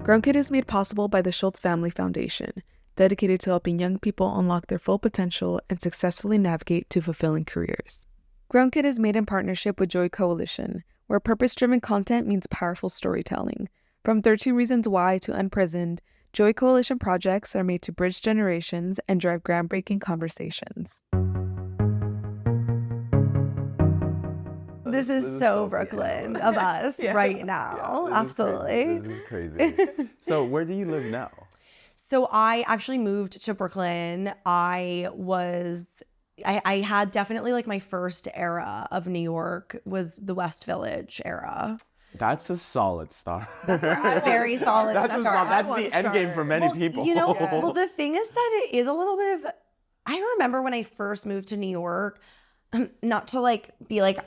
GrownKid is made possible by the Schultz Family Foundation, dedicated to helping young people unlock their full potential and successfully navigate to fulfilling careers. GrownKid is made in partnership with Joy Coalition, where purpose-driven content means powerful storytelling. From 13 Reasons Why to Unprisoned, Joy Coalition projects are made to bridge generations and drive groundbreaking conversations. This is so Brooklyn of us right now. Yeah, Absolutely. This is crazy. So where do you live now? So I actually moved to Brooklyn. I had definitely like my first era of New York was the West Village era. That's a solid start. That's a very solid That's start. That's the end game for many people. You know, well, the thing is that it is a little bit of, I remember when I first moved to New York, not to like be like,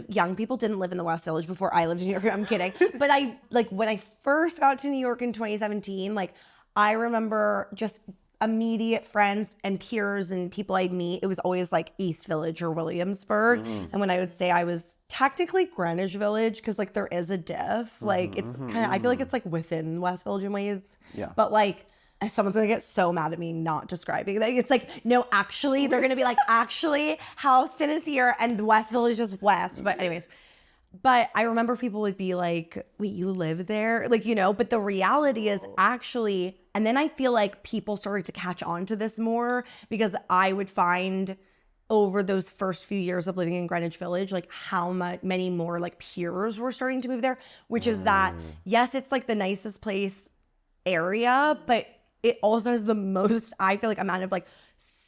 young people didn't live in the West Village before I lived in New York. I'm kidding. But I like when I first got to New York in 2017, like I remember just immediate friends and peers and people I'd meet. It was always like East Village or Williamsburg. And when I would say I was technically Greenwich Village, because like there is a diff, like it's kind of, I feel like it's like within West Village in ways. Yeah. But like, someone's gonna get so mad at me not describing. Like, it's like, no, actually, they're gonna be like, actually, Houston is here and the West Village is west. But anyways, but I remember people would be like, wait, you live there? Like, you know, but the reality is actually, and then I feel like people started to catch on to this more because I would find over those first few years of living in Greenwich Village, like how many more like peers were starting to move there, which is that, yes, it's like the nicest place area, but it also has the most, I feel like, amount of like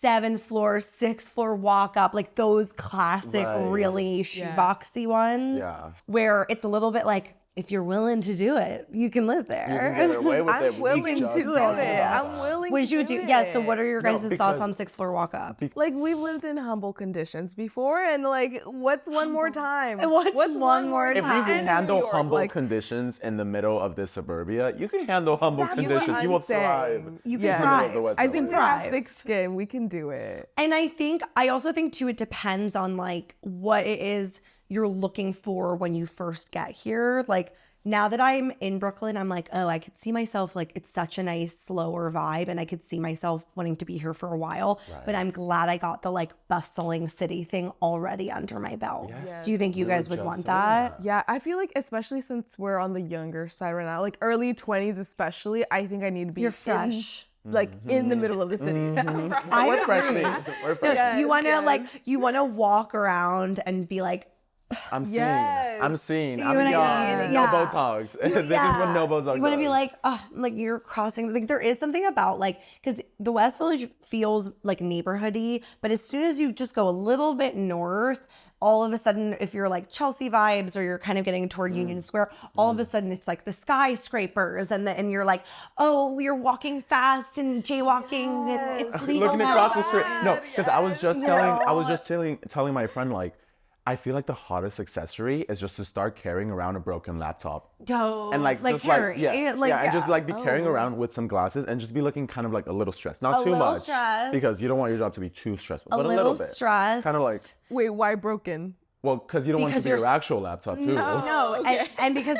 7th floor, 6th floor walk up, like those classic, really shoeboxy ones where it's a little bit like, if you're willing to do it, you can live there. You can get away with it. I'm willing to do it. I'm willing Would to you do it. Yeah, so what are your guys' thoughts on 6th floor walk up? Like, we've lived in humble conditions before, and like, what's one more time? What's one more If you time? can handle York, humble like, conditions in the middle of this suburbia, you can handle humble That's what conditions. You will I'm saying. thrive. You can Yes. thrive. The West I think we Village. have thick skin. We can do it. And I also think too, it depends on like what it is you're looking for when you first get here. Like now that I'm in Brooklyn, I'm like, oh, I could see myself, like it's such a nice slower vibe and I could see myself wanting to be here for a while, but I'm glad I got the like bustling city thing already under my belt. Yes. Do you think you guys would want that? Yeah, I feel like especially since we're on the younger side right now, like early 20s especially, I think I need to be You're fresh. like in the middle of the city. We're freshly. We're freshly. Yes, You want to yes. like, you want to walk around and be like, I'm seeing. Yes. I'm seeing. You I'm know what young. I mean? No Yeah. Botox. This is what no Botox You want to be does. like, oh, like you're crossing. Like there is something about like, because the West Village feels like neighborhoody, but as soon as you just go a little bit north, all of a sudden, if you're like Chelsea vibes or you're kind of getting toward Union Square, all of a sudden it's like the skyscrapers and you're like, oh, you're walking fast and jaywalking. It's legal looking now. across the street. No, because I was just telling my friend like, I feel like the hottest accessory is just to start carrying around a broken laptop. And like just carry, and just like be carrying around with some glasses and just be looking kind of like a little stressed, not too little much, stressed. because you don't want your job to be too stressful, but a little little bit, stressed. kind of like, Wait, why broken? well, because you don't want it to be Because your actual laptop too. No, and because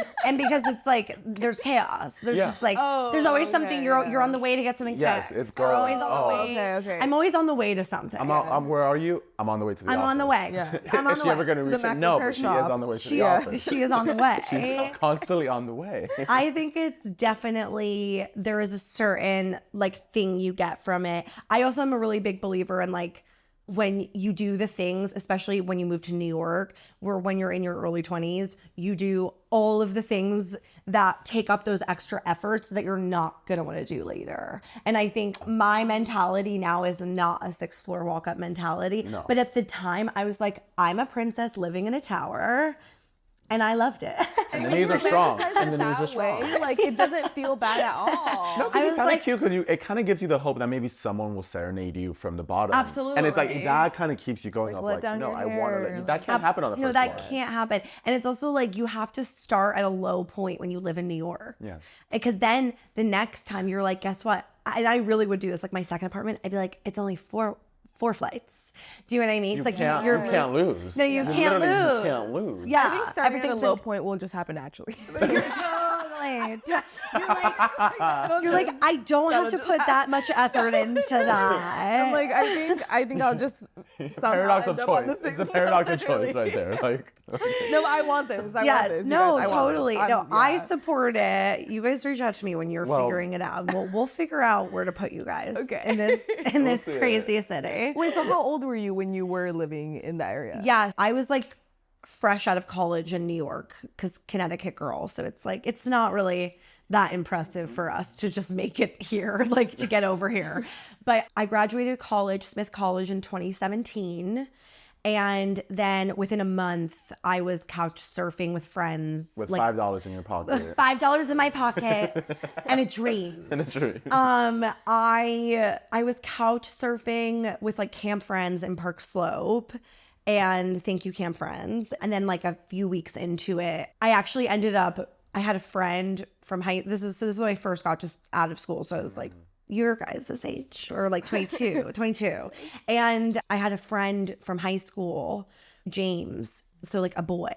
it's like there's chaos. There's just like there's always something. You're on the way to get something Yes, fixed. it's You're girl. always on the way. Okay. I'm always on the way to something. Where are you? I'm on the way to the office. I'm on the way. Yeah. I'm on Is the she way. ever going to the reach it? Mac No, repair but she shop. is on the way to She the office. she is on the way. She's constantly on the way. I think it's definitely, there is a certain like thing you get from it. I also am a really big believer in like when you do the things, especially when you move to New York, where when you're in your early 20s, you do all of the things that take up those extra efforts that you're not going to want to do later. And I think my mentality now is not a 6th floor walk up mentality. No. But at the time I was like, I'm a princess living in a tower. And I loved it. And the knees are strong. Romanticize And the it knees are that strong. way, like it doesn't feel bad at all. No, I was it's kind of like- cute because it kind of gives you the hope that maybe someone will serenade you from the bottom. Absolutely. And it's like that kind of keeps you going Like, off let like, down no, your I want hair. to. That can't happen on the first No, that floor. can't happen. And it's also like you have to start at a low point when you live in New York. Yeah. Because then the next time you're like, guess what? And I really would do this. Like my second apartment, I'd be like, it's only four flights. Do you know what I mean? You It's like can't, you're you can't lose. No, you can't literally, lose. You can't lose. Yeah. I think starting at a everything's low point will just happen naturally. Totally. roommate. You're like, I don't have to put that much effort into that. I'm like, I think I'll just Paradox of choice. It's a paradox of choice right there. Like, no, I want this. I want this. No, you guys, totally. No, I yeah. support it. You guys reach out to me when you're figuring it out. We'll figure out where to put you guys in this crazy city. Wait, so how old were you when you were living in that area? Yeah, I was like fresh out of college in New York because Connecticut girl. So it's like, it's not really that impressive for us to just make it here, like to get over here. But I graduated college, Smith College in 2017. And then within a month, I was couch surfing with friends. with $5 in your pocket. $5 in my pocket and a dream. And a dream. I was couch surfing with like camp friends in Park Slope. And thank you, camp friends. And then like a few weeks into it, I actually ended up, I had a friend from this is when I first got just out of school. So I was like, your guys' age, or like 22. And I had a friend from high school, James. So like a boy,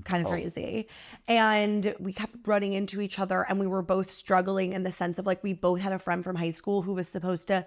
kind of crazy. And we kept running into each other, and we were both struggling in the sense of like, we both had a friend from high school who was supposed to,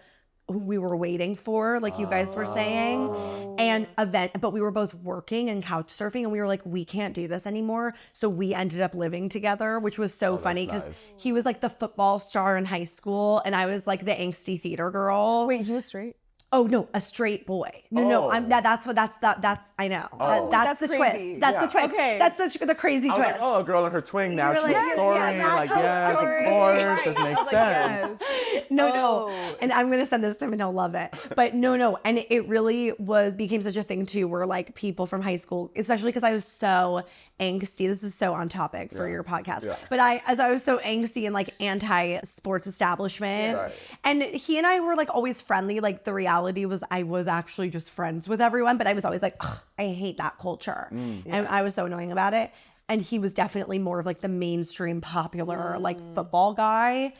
who we were waiting for, like you guys were saying, and but we were both working and couch surfing, and we were like, we can't do this anymore. So we ended up living together, which was so funny because he was like the football star in high school, and I was like the angsty theater girl. Wait, he was straight? Oh no, a straight boy. No, that's I know. That's the crazy. twist. That's the twist. Okay. That's the crazy twist. Like, oh, a girl and her twin now. She's like, soaring. Like, yes, story. of course. Right. This makes Like, sense. yes. No. And I'm going to send this to him and he'll love it. But no. And it really became such a thing too, where like people from high school, especially because I was so angsty. This is so on topic for your podcast. Yeah. But as I was so angsty and like anti-sports establishment. Right. And he and I were like always friendly. Like the reality was I was actually just friends with everyone. But I was always like, I hate that culture. And I was so annoying about it. And he was definitely more of like the mainstream popular like football guy.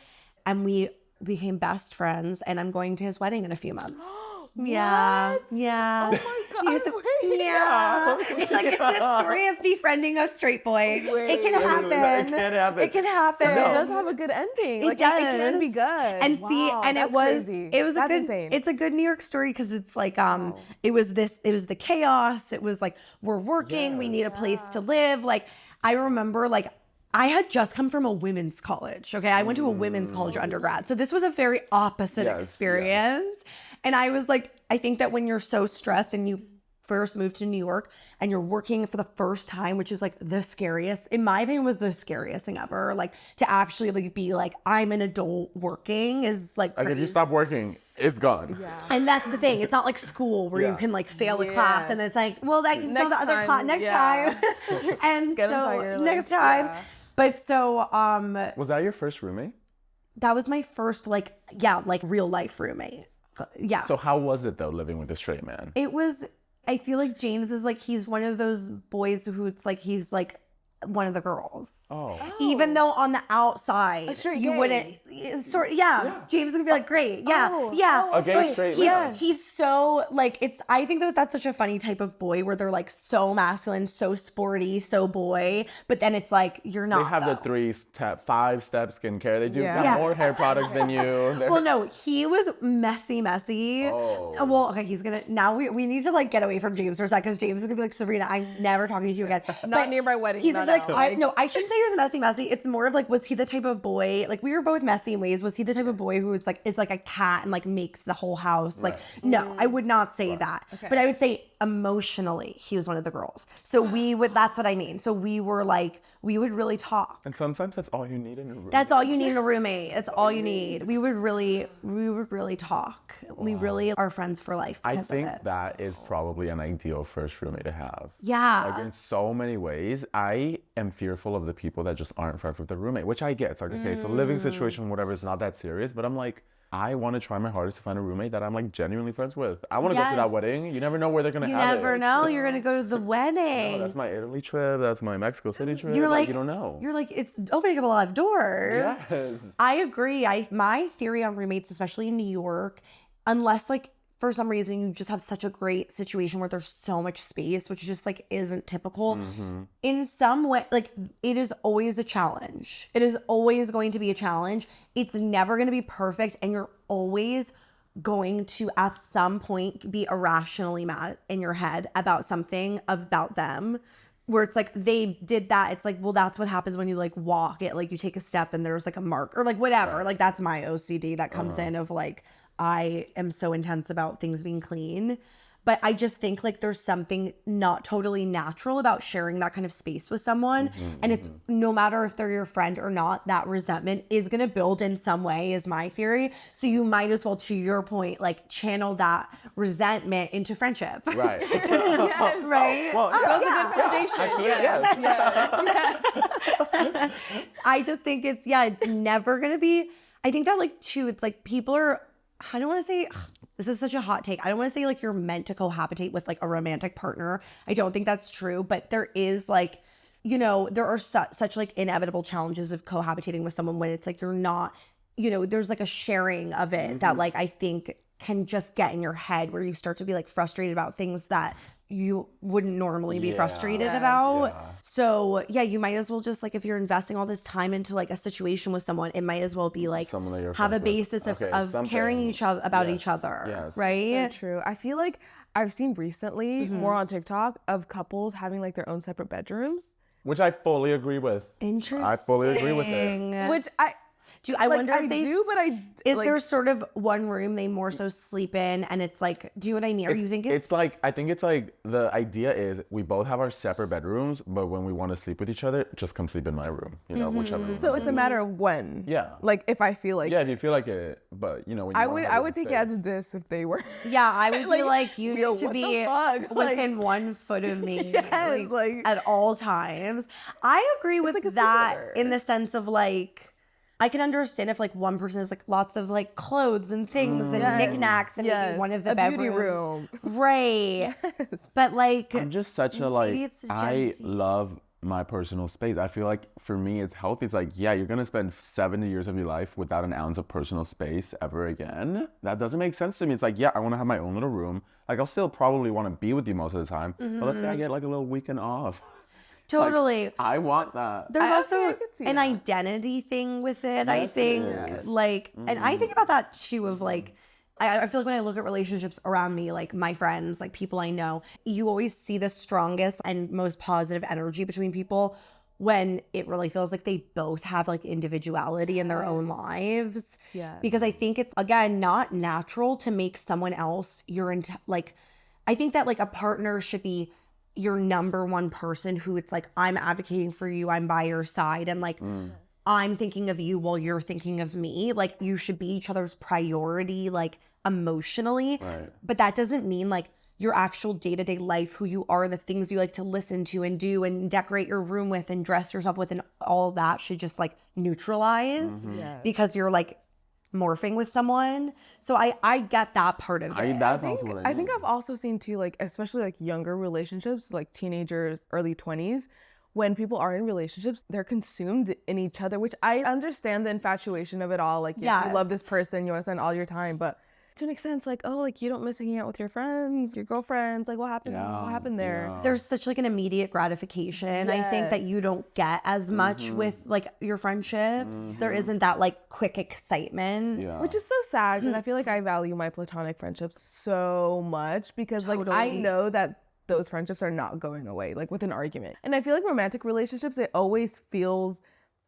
And we became best friends, and I'm going to his wedding in a few months. Yeah. Oh my God. It's like, it's this story of befriending a straight boy. It can happen. It can happen. So it does have a good ending. It Like does. it can be good. And see, and that's crazy. it was That's a good, insane. it's a good New York story because it's like, it was the chaos. It was like, we're working, we need a place to live. Like, I remember like, I had just come from a women's college. Okay. I went to a women's college undergrad. So this was a very opposite experience. And I was like, I think that when you're so stressed and you first moved to New York and you're working for the first time, which is like the scariest, in my opinion, was the scariest thing ever. Like to actually like be like, I'm an adult working is like crazy. If you stop working, it's gone. Yeah. And that's the thing. It's not like school where you can like fail a class and it's like, well, that can the other class next time. And Get 'em so tired, next time. yeah. But so Was that your first roommate? that was my first like real life roommate. Yeah. So how was it though, living with a straight man? It was, I feel like James is like, he's one of those boys who it's like, he's like one of the girls. Oh. Even though on the outside, straight you gay. wouldn't, James would be like, great. Yeah. A gay straight man. He's so like, I think that that's such a funny type of boy where they're like so masculine, so sporty, so boy, but then it's like, you're not. They have the 5-step skincare. They do got more hair products than you. Well, no, he was messy. Oh. Well, okay, he's gonna, now we need to like get away from James for a second because James is gonna be like, Sabrina, I'm never talking to you again. Not near my wedding. He's not like, now. I shouldn't say he was messy. It's more of like, was he the type of boy, like we were both messy in ways. Was he the type of boy who is like a cat and like makes the whole house? Like, no, I would not say that. Okay. But I would say emotionally, he was one of the girls. So that's what I mean. So we were like, we would really talk. And sometimes that's all you need in a room. That's all you need in a roommate. That's all you need. We would really talk. We really are friends for life I because think of it. that is probably an ideal first roommate to have. Yeah. Like in so many ways, I am fearful of the people that just aren't friends with their roommate, which I get. It's like, okay, it's a living situation, whatever, it's not that serious. But I'm like, I want to try my hardest to find a roommate that I'm like genuinely friends with. I want to go to that wedding. You never know where they're going to have it. You never know. You're going to go to the wedding. No, that's my Italy trip. That's my Mexico City trip. You're like, you don't know. You're like, it's opening up a lot of doors. Yes. I agree. My theory on roommates, especially in New York, unless like for some reason you just have such a great situation where there's so much space, which just like isn't typical. In some way, like it is always a challenge. It is always going to be a challenge. It's never going to be perfect, and you're always going to at some point be irrationally mad in your head about something about them, where it's like they did that. It's like, well, that's what happens when you like walk it, like you take a step and there's like a mark or like whatever. Like that's my OCD that comes in of like, I am so intense about things being clean. But I just think like there's something not totally natural about sharing that kind of space with someone. And it's no matter if they're your friend or not, that resentment is going to build in some way is my theory. So you might as well, to your point, like channel that resentment into friendship. Right. Yes, right? Well, Build a good foundation. Actually, yes. I just think it's never going to be, I think that like too, it's like people are, I don't want to say, this is such a hot take. I don't want to say like you're meant to cohabitate with like a romantic partner. I don't think that's true, but there is like, you know, there are such like inevitable challenges of cohabitating with someone when it's like you're not, you know, there's like a sharing of it that like I think can just get in your head where you start to be like frustrated about things that you wouldn't normally be frustrated about. So yeah, you might as well just like, if you're investing all this time into like a situation with someone, it might as well be like have a basis of caring each other about each other. Right? So true. I feel like I've seen recently more on TikTok of couples having like their own separate bedrooms. Which I fully agree with. Interesting. I fully agree with it. Which I wonder if they do, but is there sort of one room they more so sleep in, and it's like, do you know what I mean? Or you think it's like, I think it's like the idea is we both have our separate bedrooms, but when we want to sleep with each other, just come sleep in my room, you know, whichever room. So it's a matter of when. Yeah. Like if I feel like. Yeah, if you feel like it, but you know, when you I would take it as a diss if they were. Yeah, I would be like, you need to be within like, 1 foot of me like at all times. I agree with like that in the sense of like, I can understand if like one person has like lots of like clothes and things and knickknacks and maybe one of the bedrooms. Beauty room. Right. But like, I'm just such a like, I Z. love my personal space. I feel like for me it's healthy. It's like, yeah, you're gonna spend 70 years of your life without an ounce of personal space ever again. That doesn't make sense to me. It's like, yeah, I want to have my own little room. Like I'll still probably want to be with you most of the time, but let's say I get like a little weekend off. Totally. Like, I want that. There's also I could see an that. identity thing with it, I think. Like, and I think about that too of like, I feel like when I look at relationships around me, like my friends, like people I know, you always see the strongest and most positive energy between people when it really feels like they both have like individuality in their own lives. Yeah. Because I think it's, again, not natural to make someone else like, I think that like a partner should be your number one person who it's like, I'm advocating for you, I'm by your side, and like I'm thinking of you while you're thinking of me. Like you should be each other's priority, like emotionally. Right. But that doesn't mean like your actual day-to-day life, who you are, the things you like to listen to and do and decorate your room with and dress yourself with, and all that should just like neutralize because you're like morphing with someone. So I get that part of it. That's also what I I think I've also seen too, like especially like younger relationships, like teenagers, early 20s, when people are in relationships, they're consumed in each other, which I understand the infatuation of it all. Like, yes, you love this person, you want to spend all your time, but to an extent, it's like, oh, like you don't miss hanging out with your friends, your girlfriends. Like, what happened? What happened there? Yeah. There's such like an immediate gratification. I think that you don't get as much with like your friendships. There isn't that like quick excitement. Yeah. Which is so sad because I feel like I value my platonic friendships so much because like I know that those friendships are not going away, like with an argument. And I feel like romantic relationships, it always feels,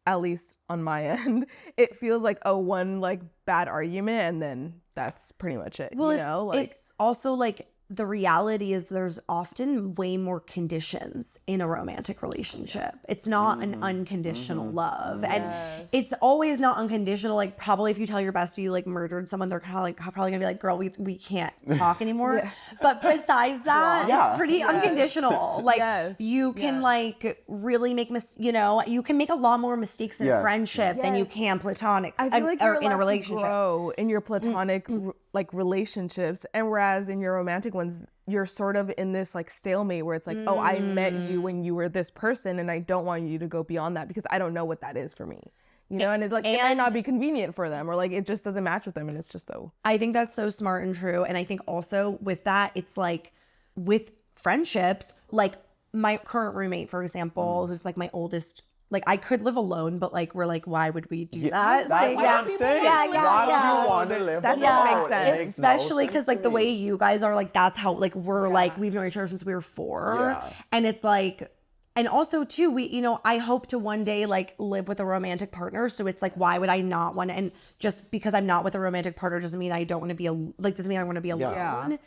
at least on my end, it feels like one like bad argument and then that's pretty much it. Well, you know? Like, it's also like the reality is there's often way more conditions in a romantic relationship. It's not an unconditional love. And it's always not unconditional. Like probably if you tell your bestie you like murdered someone, they're kind of like probably gonna be like, girl, we can't talk anymore. But besides that, it's pretty unconditional. Like you can like really make you can make a lot more mistakes in friendship than you can platonic. I feel like you're or in a allowed relationship. to grow in your platonic like relationships, and whereas in your romantic ones, you're sort of in this like stalemate where it's like, oh, I met you when you were this person, and I don't want you to go beyond that because I don't know what that is for me. you know, and it's like, it might not be convenient for them, or like, it just doesn't match with them. And it's just so. I think that's so smart and true. And I think also with that, it's like with friendships, like my current roommate, for example, who's like my oldest, like I could live alone, but like, we're like, why would we do that? That's what I'm saying. Why would you want to live alone? That makes sense. Especially because like the way you guys are, like, that's how, like, we're like, we've known each other since we were 4. Yeah. And it's like, and also too, we, you know, I hope to one day like live with a romantic partner. So it's like, why would I not want to? And just because I'm not with a romantic partner doesn't mean I don't want to be doesn't mean I want to be alone. Yeah.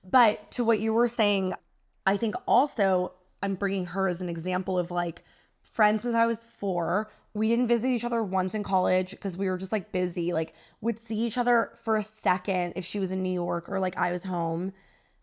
But to what you were saying, I think also I'm bringing her as an example of like friends since I was 4. We didn't visit each other once in college because we were just like busy, like would see each other for a second if she was in New York or like I was home.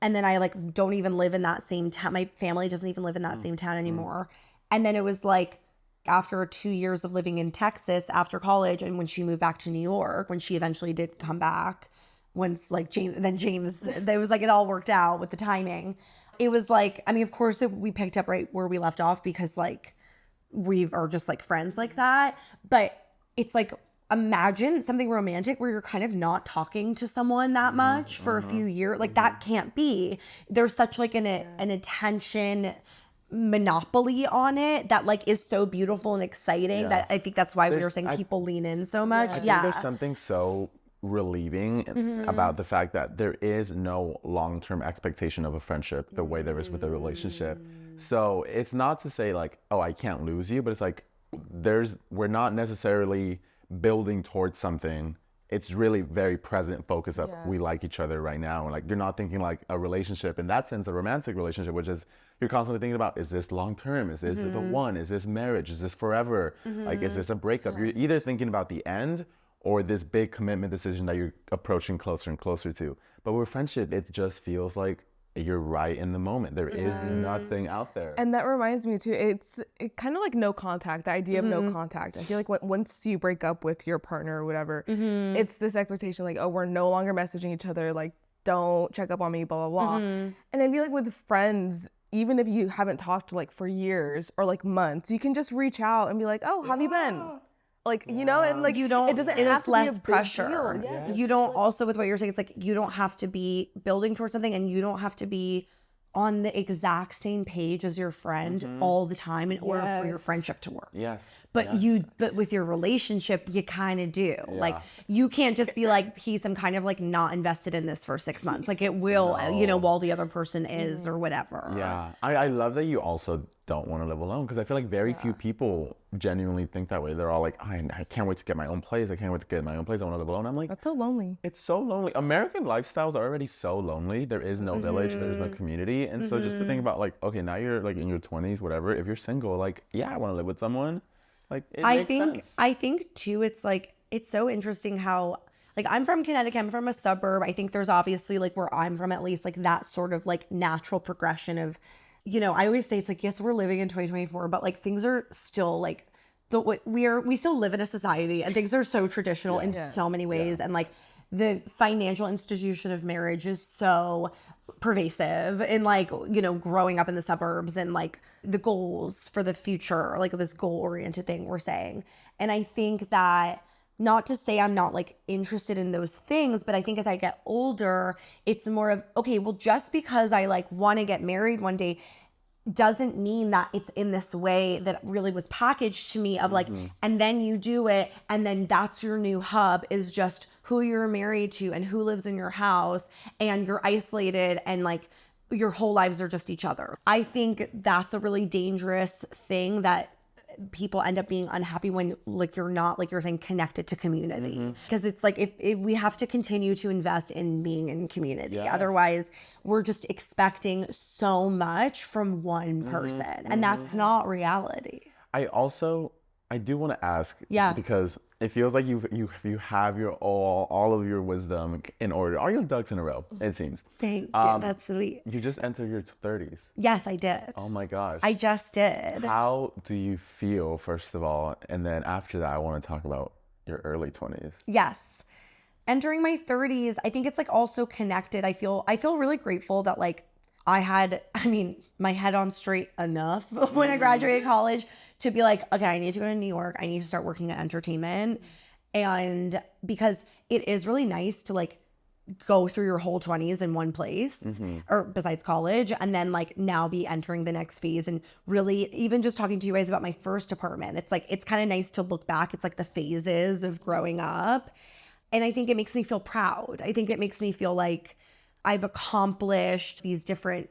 And then I like don't even live in that same town. My family doesn't even live in that same town anymore. And then it was like after 2 years of living in Texas after college, and when she moved back to New York, when she eventually did come back, once like James, it was like it all worked out with the timing. It was like, I mean, of course we picked up right where we left off because like we are just like friends like that. But it's like, imagine something romantic where you're kind of not talking to someone that much for a few years. Like that can't be. There's such like an attention monopoly on it that like is so beautiful and exciting that I think that's why we were saying people lean in so much. I think there's something so relieving about the fact that there is no long-term expectation of a friendship the way there is with a relationship. So it's not to say like, oh, I can't lose you, but it's like we're not necessarily building towards something. It's really very present focus of we like each other right now. And like, you're not thinking like a relationship in that sense, a romantic relationship, which is you're constantly thinking about, is this long-term? Is this the one? Is this marriage? Is this forever? Like, is this a breakup? You're either thinking about the end or this big commitment decision that you're approaching closer and closer to. But with friendship, it just feels like you're right in the moment. There is nothing out there. And that reminds me too, it's kind of like no contact, the idea of no contact. I feel like once you break up with your partner or whatever, it's this expectation like, oh, we're no longer messaging each other, like don't check up on me, blah, blah, blah. And I feel like with friends, even if you haven't talked like for years or like months, you can just reach out and be like, oh, how have you been? Like, you know, and like, you don't, it doesn't there's have to less be a big pressure. deal. Yes. You don't also, with what you're saying, it's like, you don't have to be building towards something, and you don't have to be on the exact same page as your friend all the time in order for your friendship to work. But but with your relationship, you kind of do. Like, you can't just be like, I'm kind of like not invested in this for 6 months. Like it will, you know, while the other person is or whatever. Yeah. I love that you also don't want to live alone, because I feel like very few people genuinely think that way. They're all like, I can't wait to get my own place. I can't wait to get my own place. I want to live alone. I'm like, That's so lonely. it's so lonely. American lifestyles are already so lonely. There is no village. There's no community. And so just to think about like, okay, now you're like in your 20s, whatever. If you're single, like, yeah, I want to live with someone. Like, it makes sense. I think too, it's like, it's so interesting how, like, I'm from Connecticut, I'm from a suburb. I think there's obviously, like, where I'm from at least, like, that sort of like natural progression of, you know, I always say it's like, yes, we're living in 2024, but like things are still like, we still live in a society, and things are so traditional in so many ways. And like the financial institution of marriage is so pervasive in like, you know, growing up in the suburbs, and like the goals for the future, like this goal oriented thing we're saying. And I think that, not to say I'm not like interested in those things, but I think as I get older, it's more of, okay, well, just because I like want to get married one day doesn't mean that it's in this way that really was packaged to me of like, and then you do it, and then that's your new hub, is just who you're married to and who lives in your house, and you're isolated, and like your whole lives are just each other. I think that's a really dangerous thing, that people end up being unhappy when like you're not, like you're saying, connected to community, because it's like, if we have to continue to invest in being in community, otherwise we're just expecting so much from one person, and that's not reality. I do want to ask, because it feels like you have your all of your wisdom in order, all your ducks in a row, it seems. Thank you. That's sweet. You just entered your 30s. Yes, I did. Oh my gosh. I just did. How do you feel, first of all, and then after that I want to talk about your early 20s. Yes. Entering my 30s, I think it's like also connected. I feel really grateful that like I had, my head on straight enough when I graduated college to be like, okay, I need to go to New York. I need to start working at entertainment. And because it is really nice to like go through your whole 20s in one place or besides college, and then like now be entering the next phase. And really even just talking to you guys about my first apartment, it's like, it's kind of nice to look back. It's like the phases of growing up. And I think it makes me feel proud. I think it makes me feel like I've accomplished these different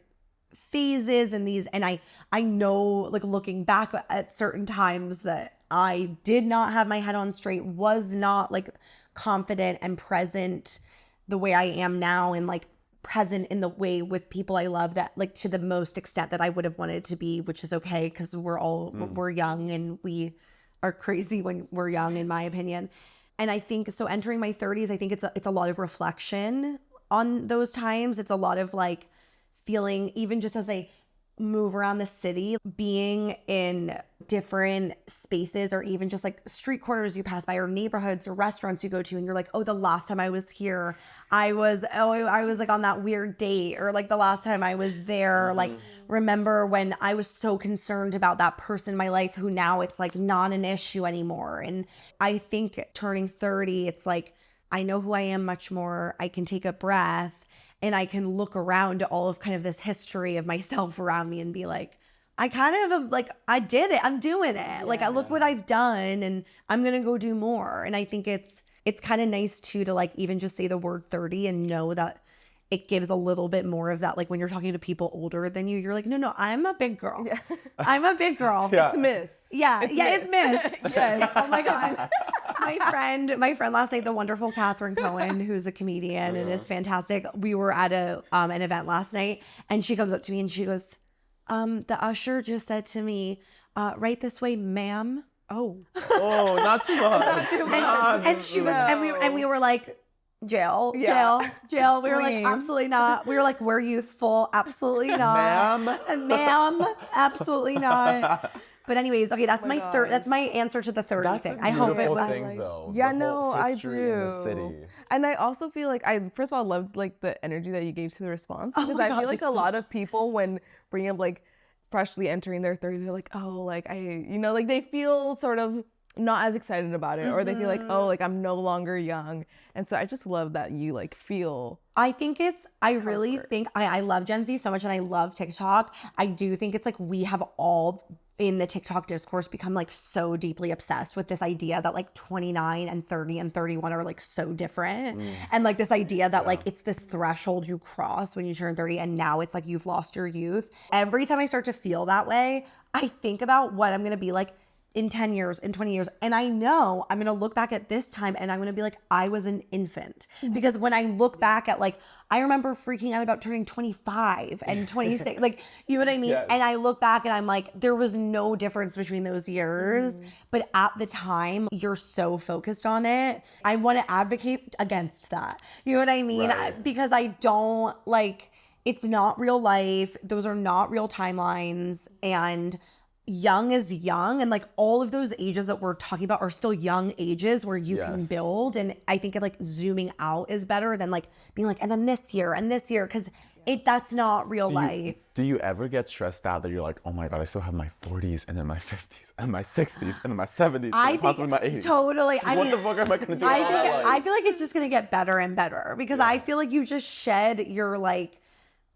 phases and I know, like, looking back at certain times that I did not have my head on straight, was not like confident and present the way I am now, and like present in the way with people I love, that like to the most extent that I would have wanted to be, which is okay because we're young and we are crazy when we're young, in my opinion. And I think so entering my 30s, I think it's a lot of reflection on those times. It's a lot of like feeling, even just as I move around the city, being in different spaces, or even just like street corners you pass by, or neighborhoods or restaurants you go to, and you're like, oh, the last time I was here, I was like on that weird date, or like the last time I was there, like remember when I was so concerned about that person in my life who now it's like not an issue anymore. And I think turning 30, it's like, I know who I am much more. I can take a breath, and I can look around to all of kind of this history of myself around me and be like, I kind of like, I did it. I'm doing it. Like, I look what I've done, and I'm going to go do more. And I think it's kind of nice too, to like even just say the word 30 and know that it gives a little bit more of that. Like when you're talking to people older than you, you're like, no, I'm a big girl. Yeah. I'm a big girl. It's Miss. It's Miss. Yes. Oh my God. My friend last night, the wonderful Catherine Cohen, who's a comedian and is fantastic. We were at an event last night, and she comes up to me and she goes, the usher just said to me, right this way, ma'am. Oh, not too much. And she was, and we were like, jail. We were like, absolutely not. We were like, we're youthful. Absolutely not. Ma'am, absolutely not. But anyways, okay, that's my third. That's my answer to the 30 thing. I hope it was. I do. And I also feel like I first of all loved like the energy that you gave to the response, because I feel like a lot of people, when bringing up like freshly entering their 30s, they're like, oh, like like they feel sort of not as excited about it, or they feel like, oh, like I'm no longer young. And so I just love that you like feel. I really think I love Gen Z so much, and I love TikTok. I do think it's like we have all in the TikTok discourse become like so deeply obsessed with this idea that like 29 and 30 and 31 are like so different. And like this idea that like it's this threshold you cross when you turn 30, and now it's like you've lost your youth. Every time I start to feel that way, I think about what I'm going to be like in 10 years, in 20 years. And I know I'm going to look back at this time and I'm going to be like, I was an infant. Because when I look back at like, I remember freaking out about turning 25 and 26, like, you know what I mean? Yes. And I look back and I'm like, there was no difference between those years. But at the time, you're so focused on it. I want to advocate against that. You know what I mean? Right. Because I don't like, it's not real life. Those are not real timelines. And young is young, and like all of those ages that we're talking about are still young ages where you can build. And I think like zooming out is better than like being like, and then this year, because that's not real life. Do you ever get stressed out that you're like, oh my God, I still have my 40s and then my 50s and my 60s and then my 70s and possibly my 80s? Totally. So what the fuck am I going to do? I feel like it's just going to get better and better, because I feel like you just shed your like,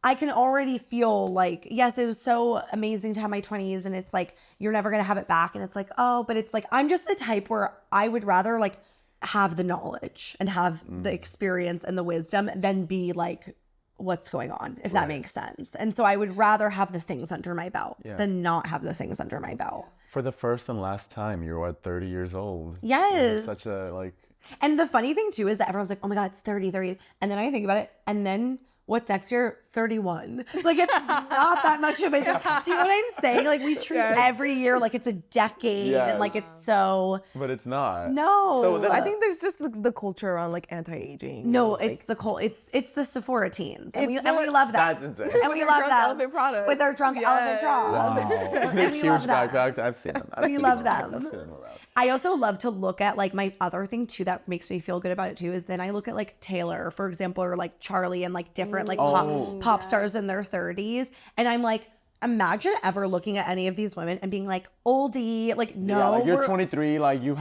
I can already feel like, yes, it was so amazing to have my 20s, and it's like, you're never going to have it back. And it's like, oh, but it's like, I'm just the type where I would rather like have the knowledge and have the experience and the wisdom than be like, what's going on, if that makes sense. And so I would rather have the things under my belt than not have the things under my belt. For the first and last time, you're what, 30 years old. Yes. Such a like. And the funny thing too is that everyone's like, oh my God, it's 30. And then I think about it, and then what's next year? 31. Like, it's not that much of a do you know what I'm saying? Like, we treat every year like it's a decade, and like it's so. But it's not. No. So I think there's just the culture around like anti-aging. No, it's it's the Sephora teens, and we love that. That's insane. And we love that elephant products with our drunk elephant draws. Wow. And we huge love them. backpacks. I've seen them. We love them. I've seen them around. I also love to look at like my other thing too that makes me feel good about it too is then I look at like Taylor, for example, or like Charlie, and like different like pop stars in their 30s, and I'm like, imagine ever looking at any of these women and being like, oldie, like, no. Yeah, like you're 23, like you're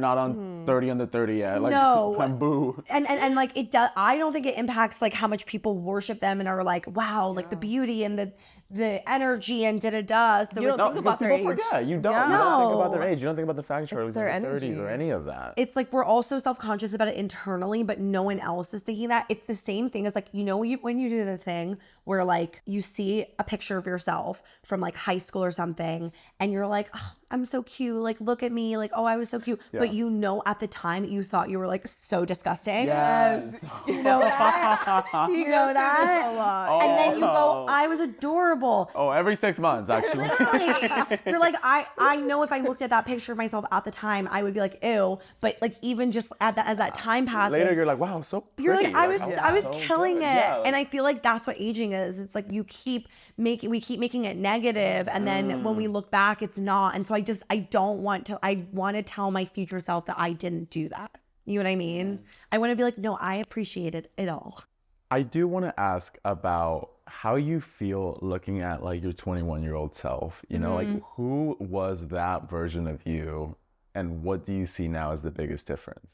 not on 30 under 30 yet. Like, No. boo. And like it does, I don't think it impacts like how much people worship them and are like, wow, like the beauty and the energy and da-da-da. So You don't it's, think about their People age. forget. You don't. Yeah. You don't think No. about their age. You don't think about the fact Charlie's in their their 30s energy. or any of that. it's like we're also self-conscious about it internally, but no one else is thinking that. It's the same thing as like, you know, when you do the thing where like you see a picture of yourself from like high school or something and you're like, oh, I'm so cute. Like, look at me. Like, oh, I was so cute. Yeah. But you know, at the time you thought you were like so disgusting. Yes. You know that? You know that? A lot. And then you go, I was adorable. Oh, every 6 months, actually. Literally. You're like, I know if I looked at that picture of myself at the time, I would be like, ew. But like even just as that time passes, Later, you're like, wow, so pretty. you're like, I was so killing good. it. Yeah, And I feel like that's what aging is. It's like we keep making it negative, and then when we look back, it's not. And so I want to tell my future self that I didn't do that. You know what I mean? I want to be like, no, I appreciated it all. I do want to ask about how you feel looking at like your 21-year-old self. You know, like who was that version of you, and what do you see now as the biggest difference?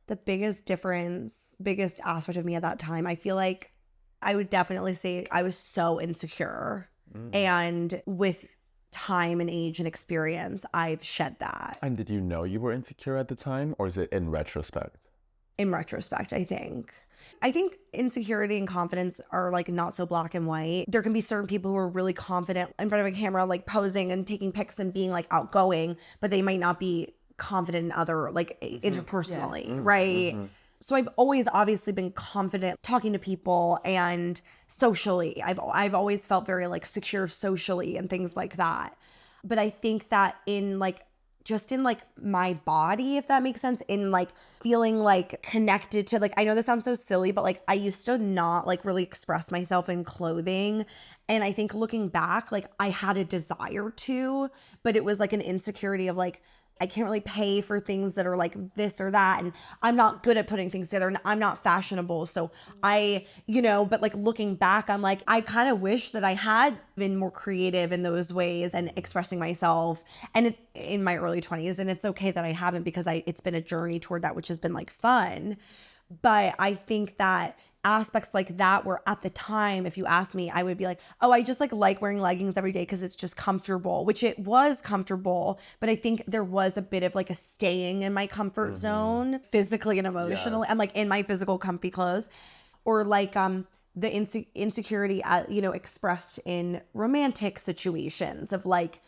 The biggest difference, biggest aspect of me at that time, I feel like I would definitely say I was so insecure. And with time and age and experience, I've shed that. And did you know you were insecure at the time, or is it in retrospect? In retrospect, I think insecurity and confidence are like not so black and white. There can be certain people who are really confident in front of a camera, like posing and taking pics and being like outgoing, but they might not be confident in other, like interpersonally, right? So I've always obviously been confident talking to people and socially. I've always felt very like secure socially and things like that. But I think that in like just in like my body, if that makes sense, in like feeling like connected to, like, I know this sounds so silly, but like I used to not like really express myself in clothing. And I think looking back, like I had a desire to, but it was like an insecurity of like, I can't really pay for things that are like this or that. And I'm not good at putting things together and I'm not fashionable. So but like looking back, I'm like, I kind of wish that I had been more creative in those ways and expressing myself and in my early 20s. And it's okay that I haven't, because it's been a journey toward that, which has been like fun. But I think that aspects like that were at the time, if you asked me, I would be like, oh, I just like wearing leggings every day because it's just comfortable, which it was comfortable. But I think there was a bit of like a staying in my comfort zone physically and emotionally. Yes. I'm like in my physical comfy clothes, or like the insecurity expressed in romantic situations of like,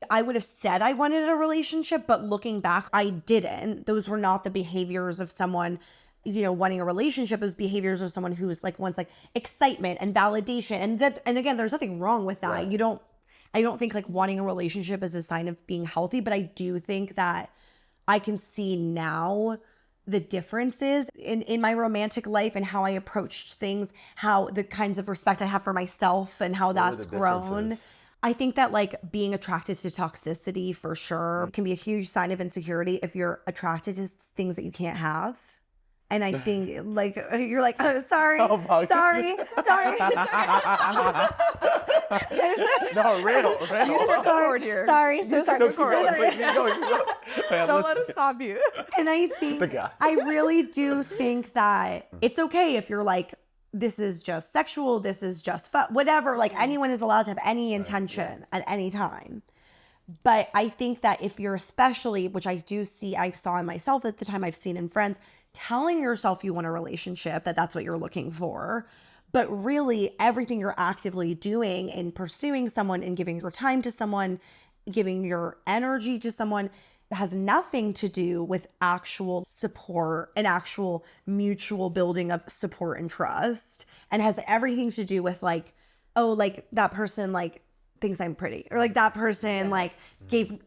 I would have said I wanted a relationship, but looking back, I didn't. Those were not the behaviors of someone wanting a relationship. Is behaviors of someone who's like wants like excitement and validation, and again, there's nothing wrong with that. Right. I don't think like wanting a relationship is a sign of being healthy, but I do think that I can see now the differences in my romantic life and how I approached things, how the kinds of respect I have for myself and how that's grown. I think that like being attracted to toxicity for sure can be a huge sign of insecurity if you're attracted to things that you can't have. And I think like you're like, oh, sorry. No, real. Record here. Sorry. So sorry. Don't let us stop you. And I think I really do think that it's okay if you're like, this is just sexual, this is just fun, whatever. Like anyone is allowed to have any intention at any time. But I think that if you're especially, which I saw in myself at the time, I've seen in friends, telling yourself you want a relationship, that's what you're looking for. But really everything you're actively doing in pursuing someone and giving your time to someone, giving your energy to someone, has nothing to do with actual support and actual mutual building of support and trust, and has everything to do with like, oh, like that person like thinks I'm pretty, or like that person like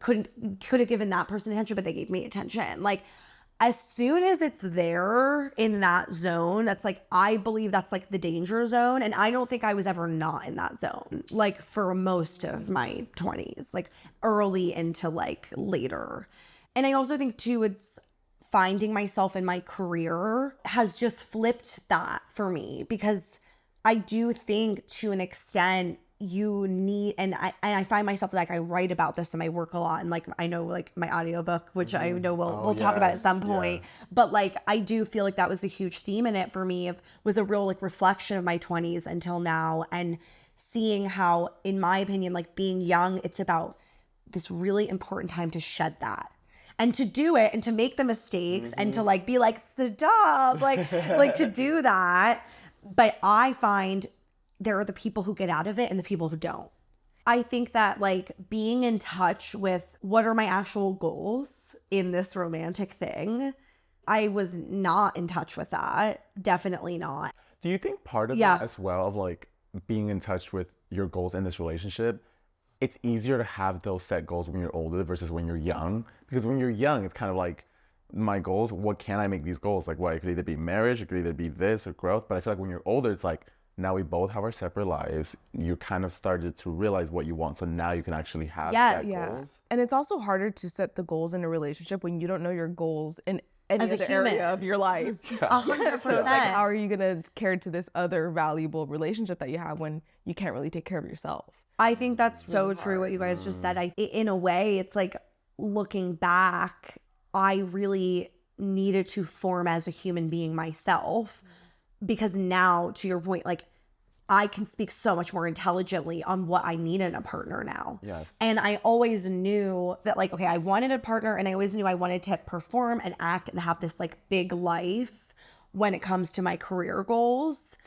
could have given that person attention, but they gave me attention. Like as soon as it's there in that zone, that's like, I believe that's like the danger zone. And I don't think I was ever not in that zone, like for most of my 20s, like early into like later. And I also think too, it's finding myself in my career has just flipped that for me, because I do think to an extent, you need, and I find myself like I write about this in my work a lot, and like I know like my audiobook, which I know we'll talk about at some point, but like I do feel like that was a huge theme in it for me, was a real like reflection of my 20s until now, and seeing how, in my opinion, like being young, it's about this really important time to shed that and to do it and to make the mistakes and to like be like, stop, like to do that. But I find there are the people who get out of it and the people who don't. I think that like being in touch with what are my actual goals in this romantic thing, I was not in touch with that. Definitely not. Do you think part of that as well, of like being in touch with your goals in this relationship, it's easier to have those set goals when you're older versus when you're young? Because when you're young, it's kind of like, my goals, what can I make these goals? Like, what, it could either be marriage, it could either be this or growth. But I feel like when you're older, it's like, now we both have our separate lives. You kind of started to realize what you want. So now you can actually have set goals. And it's also harder to set the goals in a relationship when you don't know your goals in any other area of your life. 100%. So it's like, how are you going to care to this other valuable relationship that you have when you can't really take care of yourself? I think that's so true what you guys just said. In a way, it's like looking back, I really needed to form as a human being myself, because now, to your point, like I can speak so much more intelligently on what I need in a partner now. Yes. And I always knew that like, okay, I wanted a partner, and I always knew I wanted to perform and act and have this like big life when it comes to my career goals.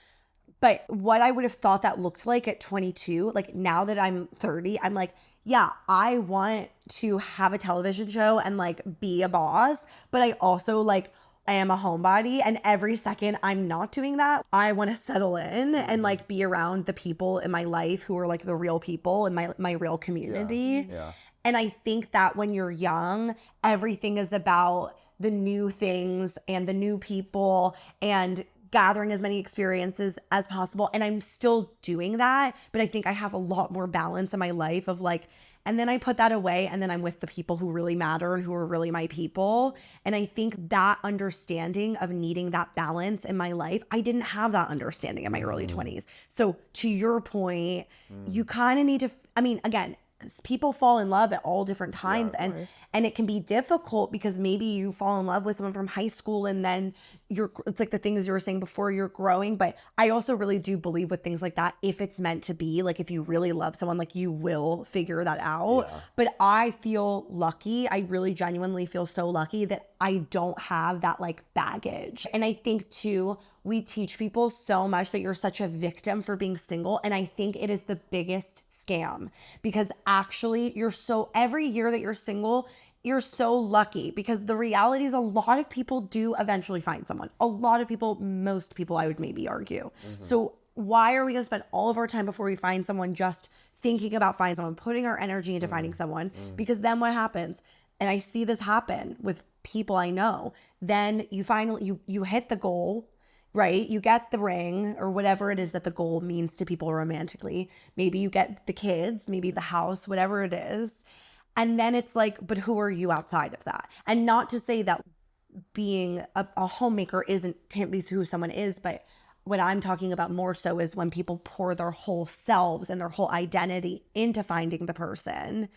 But what I would have thought that looked like at 22, like now that I'm 30, I'm like, yeah, I want to have a television show and like be a boss, but I also like, I am a homebody, and every second I'm not doing that, I want to settle in and like be around the people in my life who are like the real people in my real community. Yeah. And I think that when you're young, everything is about the new things and the new people and gathering as many experiences as possible. And I'm still doing that, but I think I have a lot more balance in my life of like, and then I put that away, and then I'm with the people who really matter and who are really my people. And I think that understanding of needing that balance in my life, I didn't have that understanding in my early 20s. So to your point, you kind of need to, I mean, again, people fall in love at all different times, and it can be difficult because maybe you fall in love with someone from high school and then it's like the things you were saying before, you're growing. But I also really do believe with things like that, if it's meant to be, like if you really love someone, like you will figure that out. But I feel lucky. I really genuinely feel so lucky that I don't have that like baggage. And I think too, we teach people so much that you're such a victim for being single. And I think it is the biggest scam, because actually every year that you're single, you're so lucky, because the reality is a lot of people do eventually find someone. A lot of people, most people, I would maybe argue. So why are we gonna spend all of our time before we find someone just thinking about finding someone, putting our energy into finding someone? Because then what happens? And I see this happen with people I know. Then you finally, you hit the goal, right? You get the ring or whatever it is that the goal means to people romantically. Maybe you get the kids, maybe the house, whatever it is. And then it's like, but who are you outside of that? And not to say that being a homemaker can't be who someone is, but what I'm talking about more so is when people pour their whole selves and their whole identity into finding the person.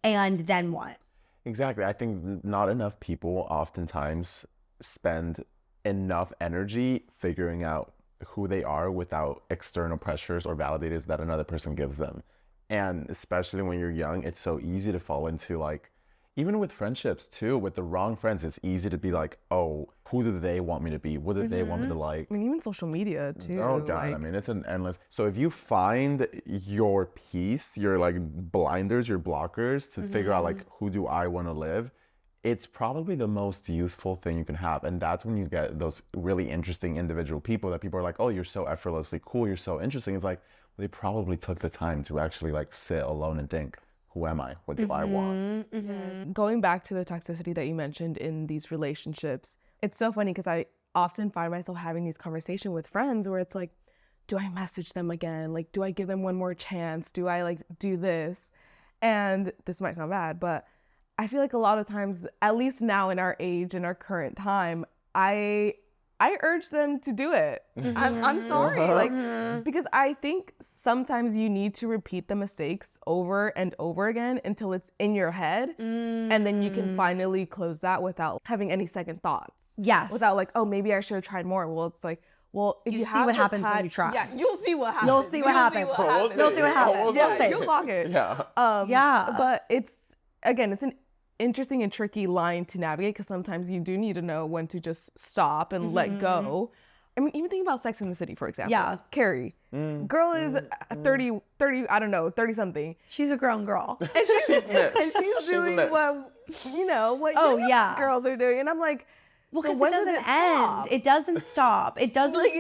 And then what? Exactly. I think not enough people oftentimes spend enough energy figuring out who they are without external pressures or validators that another person gives them. And especially when you're young, it's so easy to fall into like, even with friendships too, with the wrong friends, it's easy to be like, oh, who do they want me to be? What do they want me to like? I mean, even social media too. Oh God, I mean, it's an endless. So if you find your piece, your like blinders, your blockers to figure out like, who do I want to live? It's probably the most useful thing you can have. And that's when you get those really interesting individual people that people are like, oh, you're so effortlessly cool. You're so interesting. It's like, they probably took the time to actually like sit alone and think, who am I? What do I want? Yes. Going back to the toxicity that you mentioned in these relationships, it's so funny because I often find myself having these conversations with friends where it's like, do I message them again? Like, do I give them one more chance? Do I like do this? And this might sound bad, but I feel like a lot of times, at least now in our age, in our current time, I I urge them to do it. I'm sorry, like, because I think sometimes you need to repeat the mistakes over and over again until it's in your head, and then you can finally close that without having any second thoughts. Yes. Without like, oh, maybe I should have tried more. Well, it's like, well, if you see have what the happens when time- you try. Yeah, you'll see what happens. You'll see what happens. You'll see what happens. Yeah, We'll see. you'll lock it. Yeah. Yeah. But it's an interesting and tricky line to navigate because sometimes you do need to know when to just stop and let go. I mean, even think about Sex in the City, for example. Yeah. Carrie. Girl is 30, I don't know, 30 something. She's a grown girl. And she's She's a doing mess. what Oh, young yeah. girls are doing. And I'm like, Well, so because when it does doesn't stop? end. It doesn't stop. It doesn't. Like-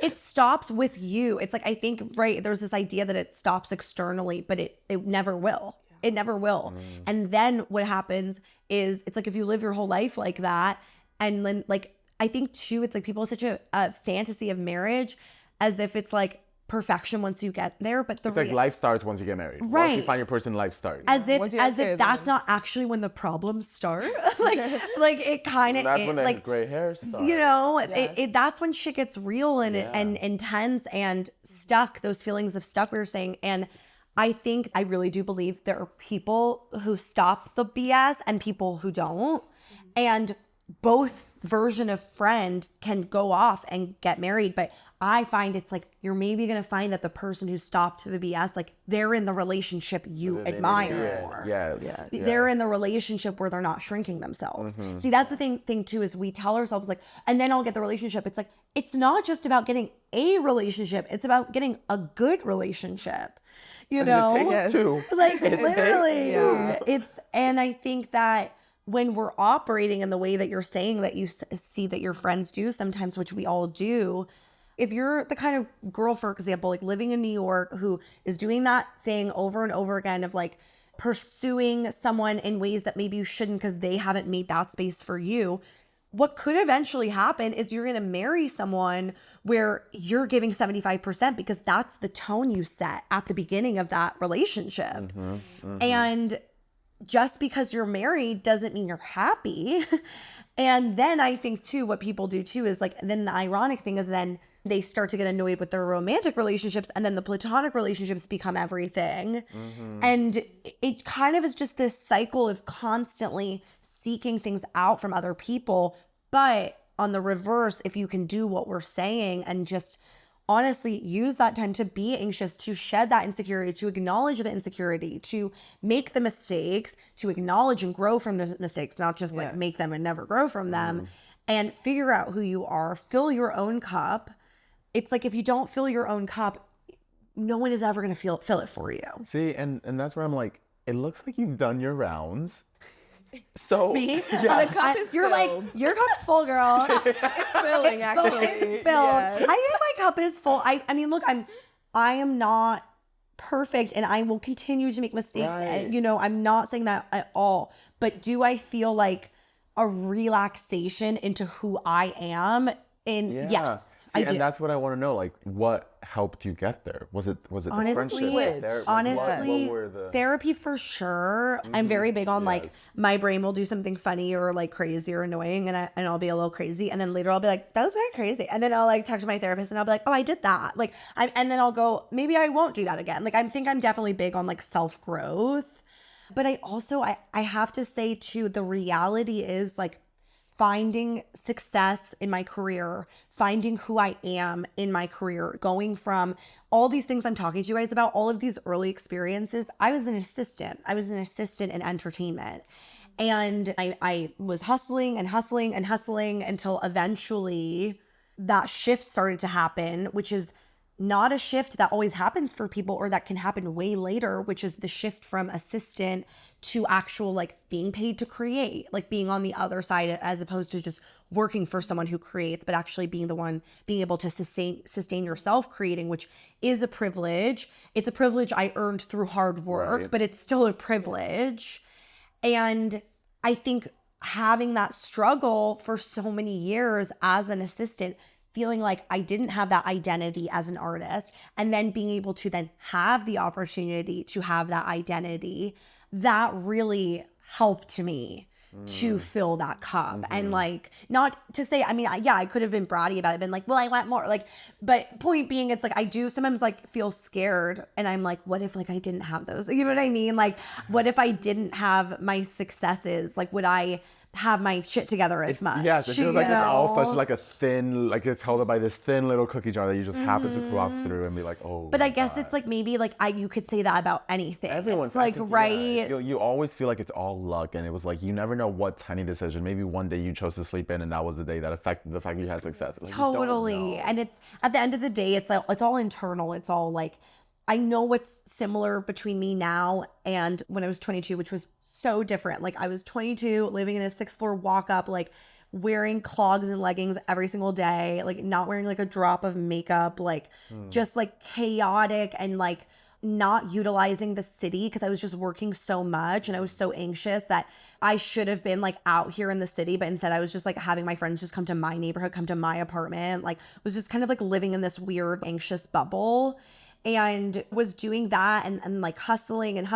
It stops with you. It's like, I think, right, there's this idea that it stops externally, but it never will. It never will. And then what happens is, it's like if you live your whole life like that, and then like, I think too, it's like people have such a fantasy of marriage as if it's like perfection once you get there, but It's like life starts once you get married. Once you Right. find your person, life starts. as if Once you have as if kids, that's then- not actually when the problems start. like it kind of That's when the like, gray hair starts. you know, Yes. that's when shit gets real and Yeah. and intense and stuck. Those feelings of stuck we were saying. And I think I really do believe there are people who stop the BS and people who don't, and both version of friend can go off and get married. But I find it's like you're maybe gonna find that the person who stopped the BS, like they're in the relationship you admire more. Yes. They're in the relationship where they're not shrinking themselves. See, that's the thing too, is we tell ourselves like, and then I'll get the relationship. It's like, it's not just about getting a relationship. It's about getting a good relationship, you know? It takes two. Like literally. Yeah. And I think that when we're operating in the way that you're saying that you see that your friends do sometimes, which we all do, if you're the kind of girl, for example, like living in New York, who is doing that thing over and over again of like pursuing someone in ways that maybe you shouldn't because they haven't made that space for you, what could eventually happen is you're going to marry someone where you're giving 75% because that's the tone you set at the beginning of that relationship. And just because you're married doesn't mean you're happy. And then I think too, what people do too is like, then the ironic thing is then they start to get annoyed with their romantic relationships, and then the platonic relationships become everything. And it kind of is just this cycle of constantly seeking things out from other people. But on the reverse, if you can do what we're saying and just honestly use that time to be anxious, to shed that insecurity, to acknowledge the insecurity, to make the mistakes, to acknowledge and grow from the mistakes, not just like make them and never grow from them, and figure out who you are, fill your own cup. It's like, if you don't fill your own cup, no one is ever going to fill it for you. See, and that's where I'm like, it looks like you've done your rounds. So Me? yeah. The cup is You're filled. like, your cup's full, girl. filling, actually. It's filled. Yes. I think my cup is full. I mean, look, I am not perfect, and I will continue to make mistakes. Right. And, you know, I'm not saying that at all. But do I feel like a relaxation into who I am? Yeah. Yes, See, I do. and that's what I want to know. Like, what helped you get there? Was it the Honestly, friendship? What honestly, were the... therapy for sure. I'm very big on like, Yes. my brain will do something funny or like crazy or annoying, and I'll be a little crazy, and then later I'll be like, that was very crazy, and then I'll like talk to my therapist and I'll be like, oh, I did that, like and then I'll go, maybe I won't do that again. Like, I think I'm definitely big on like self-growth, but I also I have to say too, the reality is like, finding success in my career, finding who I am in my career, going from all these things I'm talking to you guys about, all of these early experiences. I was an assistant. In entertainment. And I was hustling until eventually that shift started to happen, which is not a shift that always happens for people, or that can happen way later, which is the shift from assistant to actual like being paid to create, like being on the other side, as opposed to just working for someone who creates, but actually being the one being able to sustain yourself creating, which is a privilege. It's a privilege I earned through hard work, Right. but it's still a privilege. And I think having that struggle for so many years as an assistant, feeling like I didn't have that identity as an artist, and then being able to then have the opportunity to have that identity, that really helped me. to fill that cup. And like, not to say, I mean, yeah, I could have been bratty about it, been like, well, I want more, like, but point being, it's like, I do sometimes like feel scared, and I'm like, what if like I didn't have those? You know what I mean? Like, what if I didn't have my successes? Like, would I have my shit together as much? Yes, it feels like it's all know? such like a thin, like it's held up by this thin little cookie jar that you just happen to cross through and be like, oh. But my I guess God. it's like, maybe like you could say that about anything. Everyone's it's like, right? You always feel like it's all luck, and it was like you never know what tiny decision. Maybe one day you chose to sleep in, and that was the day that affected the fact that you had success. Like, you don't Totally. know. And it's at the end of the day, it's all internal. It's all like, I know what's similar between me now and when I was 22, which was so different. Like, I was 22, living in a 6th floor walk up, like wearing clogs and leggings every single day, like not wearing like a drop of makeup, like just like chaotic, and like not utilizing the city because I was just working so much, and I was so anxious that I should have been like out here in the city, but instead I was just like having my friends just come to my neighborhood, come to my apartment, like was just kind of like living in this weird anxious bubble. And was doing that and like hustling and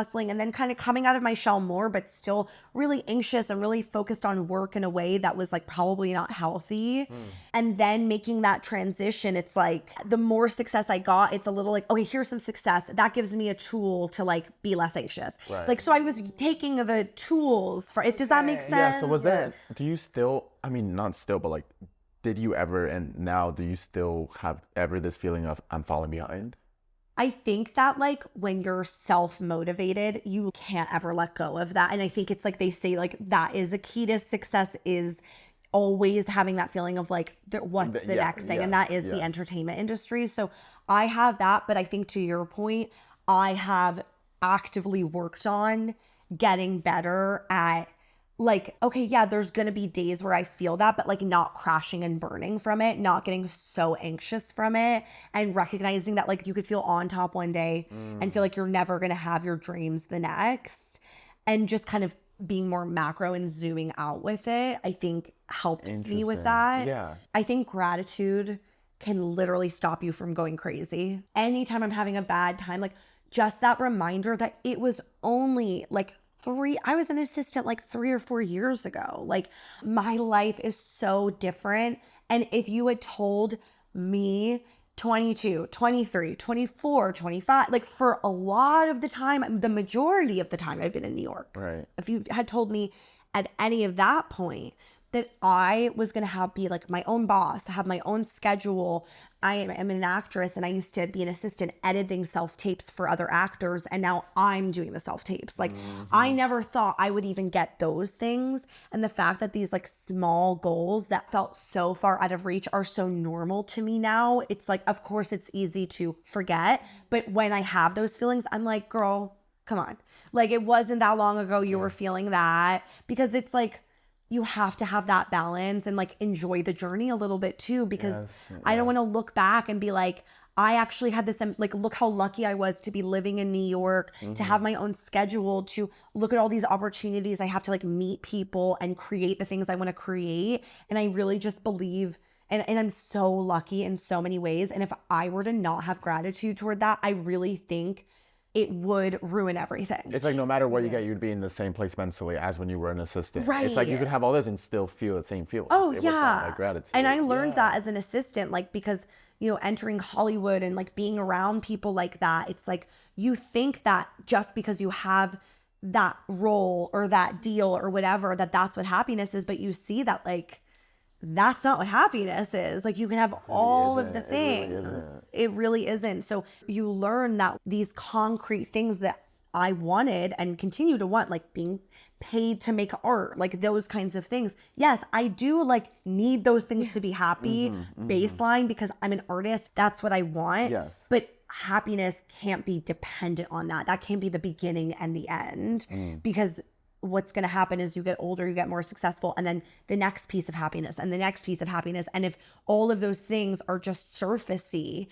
then kind of coming out of my shell more, but still really anxious and really focused on work in a way that was like probably not healthy. And then making that transition, it's like the more success I got, it's a little like, okay, here's some success. That gives me a tool to like be less anxious. Right. Like, so I was taking the tools for it. Does that make sense? Yeah. So was that? Do you still? I mean, not still, but like, did you ever? And now, do you still have ever this feeling of I'm falling behind? I think that like when you're self-motivated, you can't ever let go of that. And I think it's like they say like that is a key to success, is always having that feeling of like, what's the next thing? And that is the entertainment industry. So I have that, but I think to your point, I have actively worked on getting better at like, okay, yeah, there's going to be days where I feel that, but like not crashing and burning from it, not getting so anxious from it, and recognizing that like you could feel on top one day and feel like you're never going to have your dreams the next, and just kind of being more macro and zooming out with it, I think helps me with that. Yeah. I think gratitude can literally stop you from going crazy. Anytime I'm having a bad time, like just that reminder that it was only like I was an assistant like 3 or 4 years ago. Like, my life is so different. And if you had told me 22, 23, 24, 25, like for a lot of the time, the majority of the time I've been in New York. Right. If you had told me at any of that point that I was going to be like my own boss, have my own schedule. I am an actress, and I used to be an assistant editing self-tapes for other actors, and now I'm doing the self-tapes. Like, I never thought I would even get those things. And the fact that these like small goals that felt so far out of reach are so normal to me now, it's like, of course it's easy to forget. But when I have those feelings, I'm like, girl, come on. Like, it wasn't that long ago you were feeling that, because it's like, you have to have that balance and like enjoy the journey a little bit too, because I don't want to look back and be like, I actually had this, like, look how lucky I was to be living in New York, to have my own schedule, to look at all these opportunities I have to like meet people and create the things I want to create. And I really just believe, and I'm so lucky in so many ways. And if I were to not have gratitude toward that, I really think it would ruin everything. It's like no matter what you get, you'd be in the same place mentally as when you were an assistant. Right. It's like you could have all this and still feel the same feelings. Oh, It was yeah. not like gratitude. And I learned that as an assistant, like, because, you know, entering Hollywood and like being around people like that, it's like you think that just because you have that role or that deal or whatever, that's what happiness is. But you see that like, that's not what happiness is. Like, you can have all of the things. It really isn't. So you learn that these concrete things that I wanted and continue to want, like being paid to make art, like those kinds of things. Yes, I do like need those things to be happy baseline, because I'm an artist. That's what I want. Yes. But happiness can't be dependent on that. That can't be the beginning and the end, because what's going to happen is you get older, you get more successful, and then the next piece of happiness and the next piece of happiness. And if all of those things are just surfacey,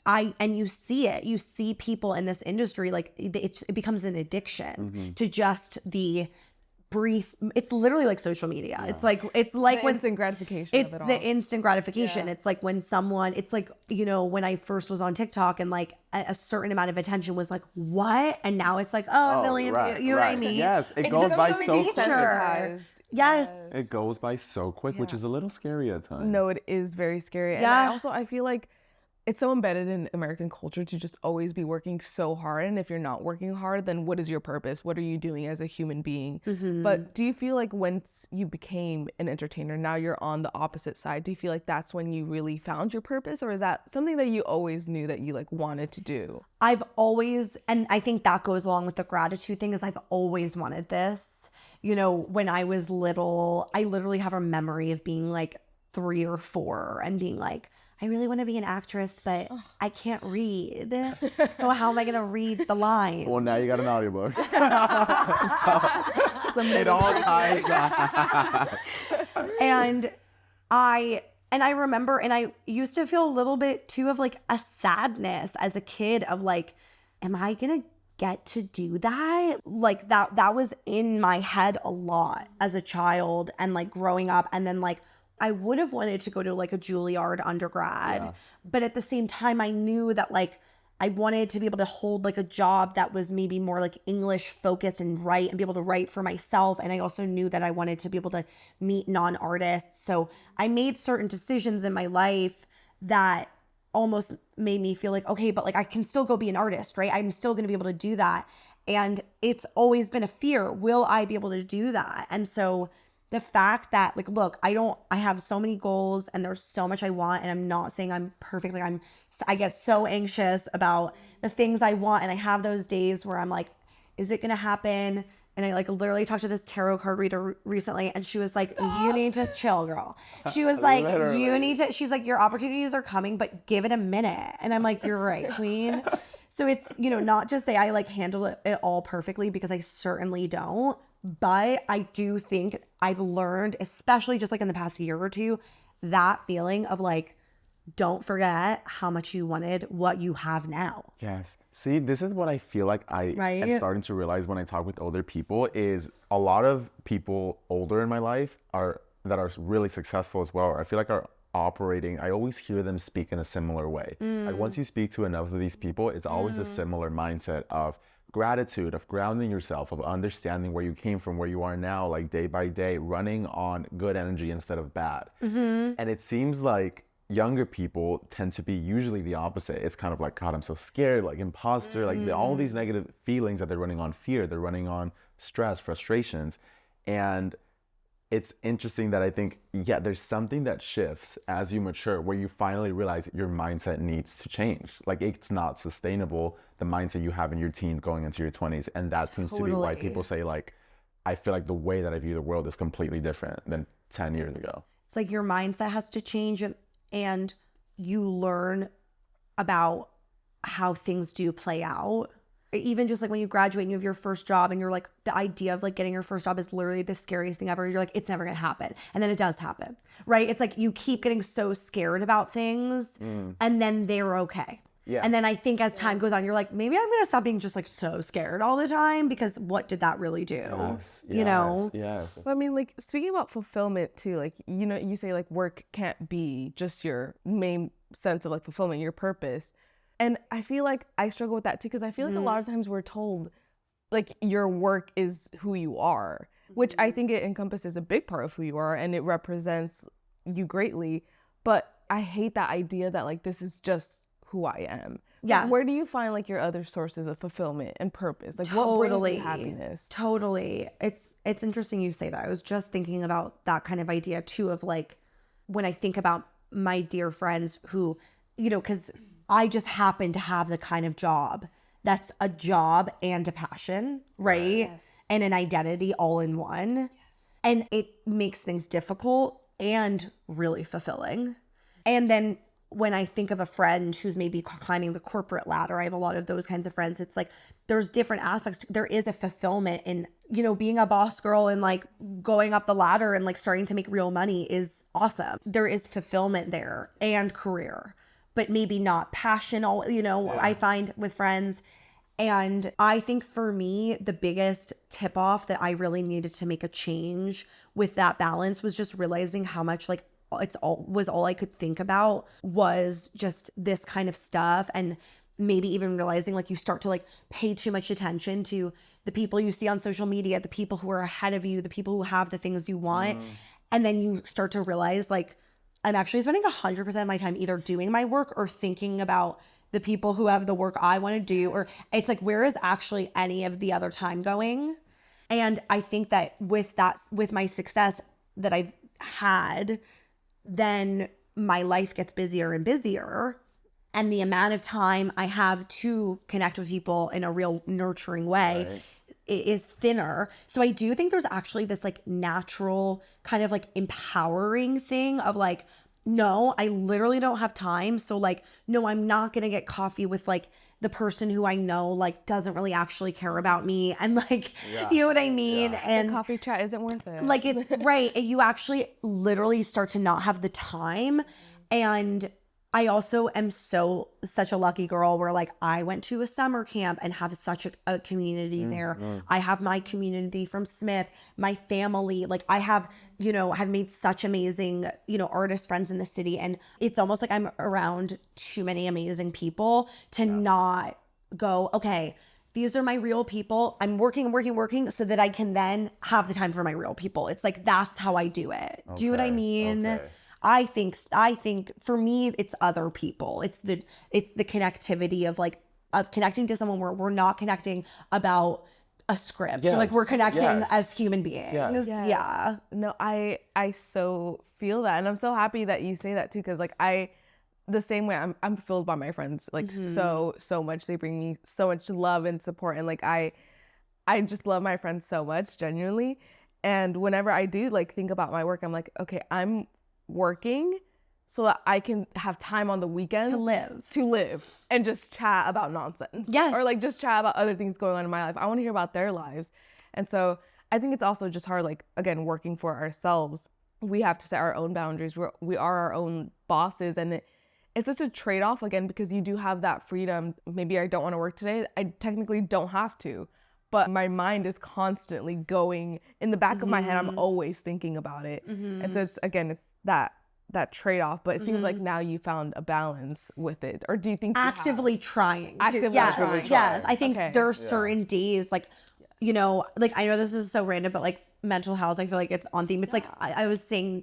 and you see people in this industry, like it becomes an addiction to just the brief, it's literally like social media. Yeah. It's like The when instant gratification it's of it the all. instant gratification. Yeah. It's like when someone, it's like, you know, when I first was on TikTok and like a certain amount of attention was like, what? And now it's like, a million, you know what I mean? Yes, it It's goes just by so so feature. quick. Desensitized. Yes. It goes by so quick, which is a little scary at times. No, it is very scary. And Yeah. I feel like it's so embedded in American culture to just always be working so hard. And if you're not working hard, then what is your purpose? What are you doing as a human being? But do you feel like once you became an entertainer, now you're on the opposite side, do you feel like that's when you really found your purpose? Or is that something that you always knew that you like wanted to do? I've always, and I think that goes along with the gratitude thing, is I've always wanted this. You know, when I was little, I literally have a memory of being like 3 or 4 and being like, I really want to be an actress, but I can't read. So how am I going to read the lines? Well, now you got an audiobook. It all ties back. And I remember, and I used to feel a little bit too of like a sadness as a kid of like, am I going to get to do that? Like that was in my head a lot as a child and like growing up. And then like, I would have wanted to go to like a Juilliard undergrad, but at the same time, I knew that like I wanted to be able to hold like a job that was maybe more like English focused and write and be able to write for myself. And I also knew that I wanted to be able to meet non-artists. So I made certain decisions in my life that almost made me feel like, okay, but like I can still go be an artist, right? I'm still going to be able to do that. And it's always been a fear. Will I be able to do that? And so the fact that like, look, I have so many goals and there's so much I want, and I'm not saying I'm perfect. Like I get so anxious about the things I want. And I have those days where I'm like, is it going to happen? And I like literally talked to this tarot card reader recently, and she was like, you need to chill, girl. She was like, she's like, your opportunities are coming, but give it a minute. And I'm like, you're right, queen. So it's, you know, not to say I like handle it all perfectly, because I certainly don't. But I do think I've learned, especially just like in the past year or two, that feeling of like, don't forget how much you wanted what you have now. Yes. See, this is what I feel like I am starting to realize when I talk with older people, is a lot of people older in my life that are really successful as well. I feel like are operating, I always hear them speak in a similar way. Like once you speak to enough of these people, it's always a similar mindset of gratitude, of grounding yourself, of understanding where you came from, where you are now, like day by day, running on good energy instead of bad. And it seems like younger people tend to be usually the opposite. It's kind of like, God, I'm so scared, like imposter, like all these negative feelings that they're running on fear, they're running on stress, frustrations. And it's interesting that I think, there's something that shifts as you mature, where you finally realize your mindset needs to change. Like it's not sustainable, the mindset you have in your teens going into your 20s. And that seems to be why people say like, I feel like the way that I view the world is completely different than 10 years ago. It's like your mindset has to change, and you learn about how things do play out. Even just like when you graduate and you have your first job, and you're like, the idea of like getting your first job is literally the scariest thing ever. You're like, it's never gonna happen. And then it does happen, right? It's like you keep getting so scared about things and then they're okay. Yeah. And then I think as time goes on, you're like, maybe I'm gonna stop being just like so scared all the time, because what did that really do? You know? Yes. Well, I mean, like speaking about fulfillment too, like, you know, you say like work can't be just your main sense of like fulfillment, your purpose. And I feel like I struggle with that too, because I feel like a lot of times we're told like your work is who you are, which I think it encompasses a big part of who you are and it represents you greatly. But I hate that idea that like this is just who I am. Yeah. Like, where do you find like your other sources of fulfillment and purpose? Like what brings you happiness? Totally. It's interesting you say that. I was just thinking about that kind of idea too, of like when I think about my dear friends who, you know, because I just happen to have the kind of job that's a job and a passion, right? Yes. And an identity all in one. Yes. And it makes things difficult and really fulfilling. And then when I think of a friend who's maybe climbing the corporate ladder, I have a lot of those kinds of friends. It's like there's different aspects. There is a fulfillment in, you know, being a boss girl and like going up the ladder and like starting to make real money is awesome. There is fulfillment there and career, but maybe not passion. All, you know, I find with friends. And I think for me, the biggest tip off that I really needed to make a change with that balance was just realizing how much like all I could think about was just this kind of stuff. And maybe even realizing like you start to like pay too much attention to the people you see on social media, the people who are ahead of you, the people who have the things you want. And then you start to realize like, I'm actually spending 100% of my time either doing my work or thinking about the people who have the work I want to do, or it's like, where is actually any of the other time going? And I think that with my success that I've had, then my life gets busier and busier. And the amount of time I have to connect with people in a real nurturing way is thinner. So I do think there's actually this like natural kind of like empowering thing of like, no, I literally don't have time. So like, no, I'm not going to get coffee with like the person who I know like doesn't really actually care about me. And like, you know what I mean? And the coffee chat isn't worth it. Like it's right. You actually literally start to not have the time. And I also am such a lucky girl where like I went to a summer camp and have such a community there. I have my community from Smith, my family, like I have, you know, have made such amazing, you know, artist friends in the city. And it's almost like I'm around too many amazing people to not go, okay, these are my real people. I'm working so that I can then have the time for my real people. It's like, that's how I do it. Do you know what I mean? Okay. I think for me, it's other people. It's the connectivity of connecting to someone where we're not connecting about a script. Yes. Like we're connecting Yes. as human beings. Yes. Yeah. No, I so feel that. And I'm so happy that you say that too. Cause like the same way I'm fulfilled by my friends, like so much. They bring me so much love and support. And like, I just love my friends so much, genuinely. And whenever I do like think about my work, I'm like, okay, I'm working so that I can have time on the weekends To live and just chat about nonsense. Yes. Or like just chat about other things going on in my life. I want to hear about their lives. And so I think it's also just hard, like, again, working for ourselves. We have to set our own boundaries. We are our own bosses. And it's just a trade-off, again, because you do have that freedom. Maybe I don't want to work today. I technically don't have to. But my mind is constantly going in the back of my head. I'm always thinking about it. And so it's that trade-off. But it seems like now you found a balance with it. Or do you think actively trying to, Actively yes, trying. yes. I think Okay. there are certain days, like, you know, like I know this is so random, but like mental health, I feel like it's on theme. It's like I was saying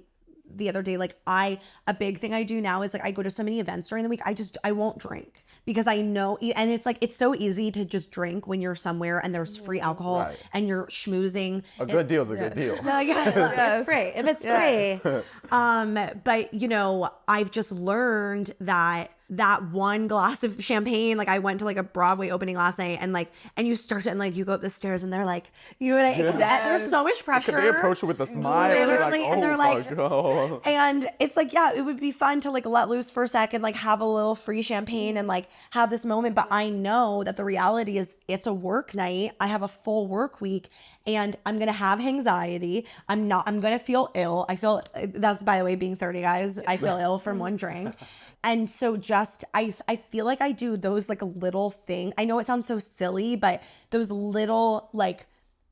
the other day, like a big thing I do now is like I go to so many events during the week. I won't drink because I know, and it's like, it's so easy to just drink when you're somewhere and there's free alcohol and you're schmoozing. A good deal is a good deal. No, it's free. If it's free. But you know, I've just learned that one glass of champagne, like I went to like a Broadway opening last night and you start to, and like you go up the stairs and they're like, you know what I mean? There's so much pressure. They approach you with a smile. Literally, and they're like, oh. and it's like, yeah, it would be fun to like let loose for a second, like have a little free champagne and like have this moment. But I know that the reality is it's a work night. I have a full work week and I'm going to have anxiety. I'm going to feel ill. That's, by the way, being 30, guys, I feel ill from one drink. And so just, I feel like I do those like little things. I know it sounds so silly, but those little like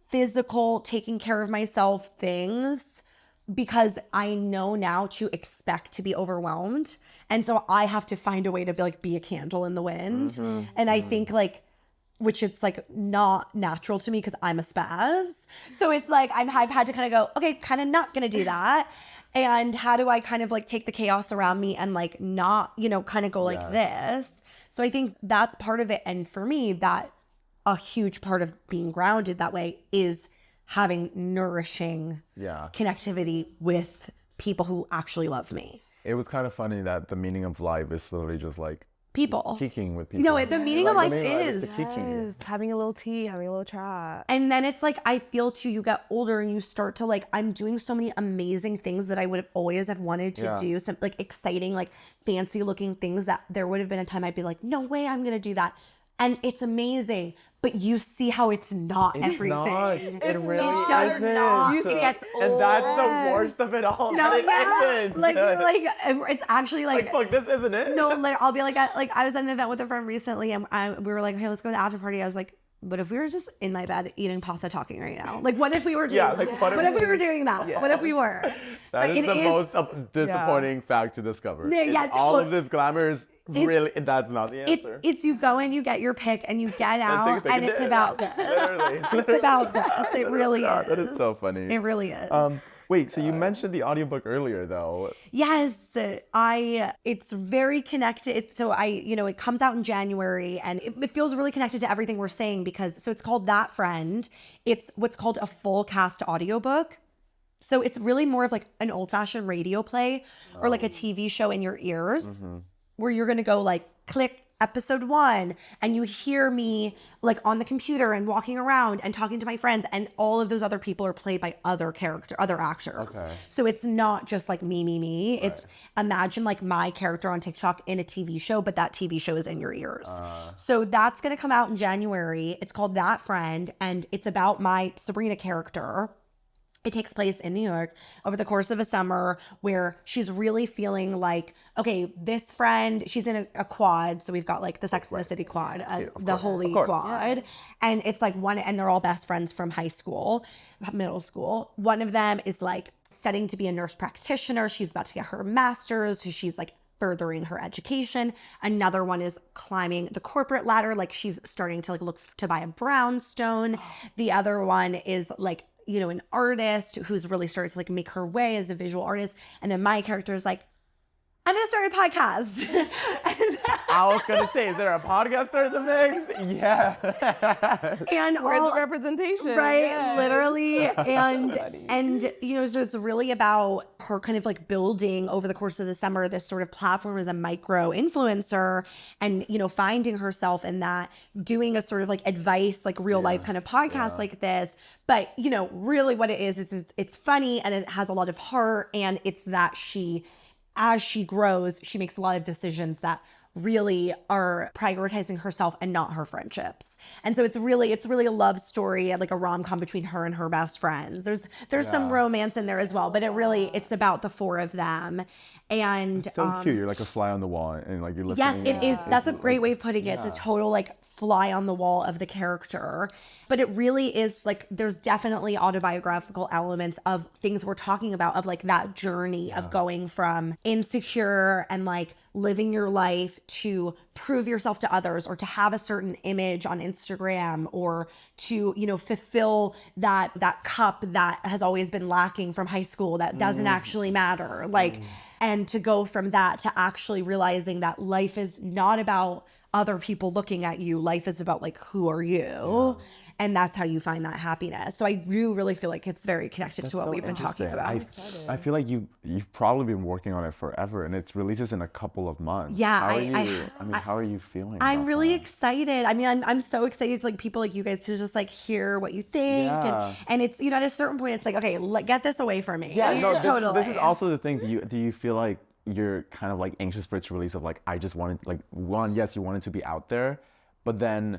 physical taking care of myself things, because I know now to expect to be overwhelmed. And so I have to find a way to be a candle in the wind. And I think like, which it's like not natural to me because I'm a spaz. So it's like, I've had to kind of go, okay, kind of not going to do that. And how do I kind of like take the chaos around me and like not, you know, kind of go like this. So I think that's part of it. And for me, that a huge part of being grounded that way is having nourishing connectivity with people who actually love me. It was kind of funny that the meaning of life is literally just like people. Kicking with people. No, the meaning of life is the kicking. Yes, having a little tea, having a little chat. And then it's like, I feel too, you get older and you start to like, I'm doing so many amazing things that I would have always have wanted to do. Some like exciting, like fancy looking things that there would have been a time I'd be like, no way I'm going to do that. And it's amazing, but you see how it's not everything. It really does isn't. not. You see, it's and that's the worst of it all. No, that it isn't. like it's actually like fuck, this isn't it. no, like I'll be like I was at an event with a friend recently, and we were like, hey, let's go to the after party. I was like, but if we were just in my bed eating pasta talking right now, like what if we were doing what if we were doing that? What if we were? That is the most disappointing fact to discover. All of this glamour is really, that's not the answer. It's you go and you get your pick and you get out and it's about this. It's about this. It really is. That is so funny. It really is. Wait, so you mentioned the audiobook earlier though. Yes, it's very connected. So it comes out in January and it feels really connected to everything we're saying because, so it's called That Friend. It's what's called a full cast audiobook. So it's really more of like an old fashioned radio play or like a TV show in your ears where you're going to go like click episode 1 and you hear me like on the computer and walking around and talking to my friends, and all of those other people are played by other actors. Okay. So it's not just like me. Right. It's imagine like my character on TikTok in a TV show, but that TV show is in your ears. So that's going to come out in January. It's called That Friend, and it's about my Sabrina character. It takes place in New York over the course of a summer where she's really feeling like, okay, this friend, she's in a quad. So we've got like the Sex and the City quad, the holy quad. And it's like and they're all best friends from high school, middle school. One of them is like studying to be a nurse practitioner. She's about to get her master's. So she's like furthering her education. Another one is climbing the corporate ladder. Like she's starting to like look to buy a brownstone. The other one is like, an artist who's really started to like make her way as a visual artist. And then my character is like, I'm going to start a podcast. I was going to say, is there a podcaster in the mix? Yeah. And where's the representation? Right, yeah. Literally. And so it's really about her kind of like building over the course of the summer this sort of platform as a micro influencer and, finding herself in that, doing a sort of like advice, like real life kind of podcast like this. But, really what it is it's funny and it has a lot of heart, and it's that as she grows, she makes a lot of decisions that really are prioritizing herself and not her friendships. And so it's really a love story, like a rom-com between her and her best friends. There's some romance in there as well, but it's about the four of them. And it's so cute. You're like a fly on the wall and like you're listening. Yes, it is. That's a great way of putting it. It's a total like fly on the wall of the character. But it really is like, there's definitely autobiographical elements of things we're talking about, of like that journey of going from insecure and like living your life to prove yourself to others, or to have a certain image on Instagram, or to, fulfill that cup that has always been lacking from high school that doesn't actually matter. Like, and to go from that to actually realizing that life is not about other people looking at you. Life is about like, who are you? Yeah. And that's how you find that happiness. So I do really feel like it's very connected to what we've been talking about. I feel like you've probably been working on it forever, and it releases in a couple of months. Yeah. How are you feeling? I'm really excited. I mean, I'm so excited to like people like you guys to just like hear what you think. Yeah. And it's, at a certain point, it's like, okay, get this away from me. Yeah, no, totally. This is also the thing. Do you feel like you're kind of like anxious for its release, of like, I just wanted, like, yes, you want it to be out there, but then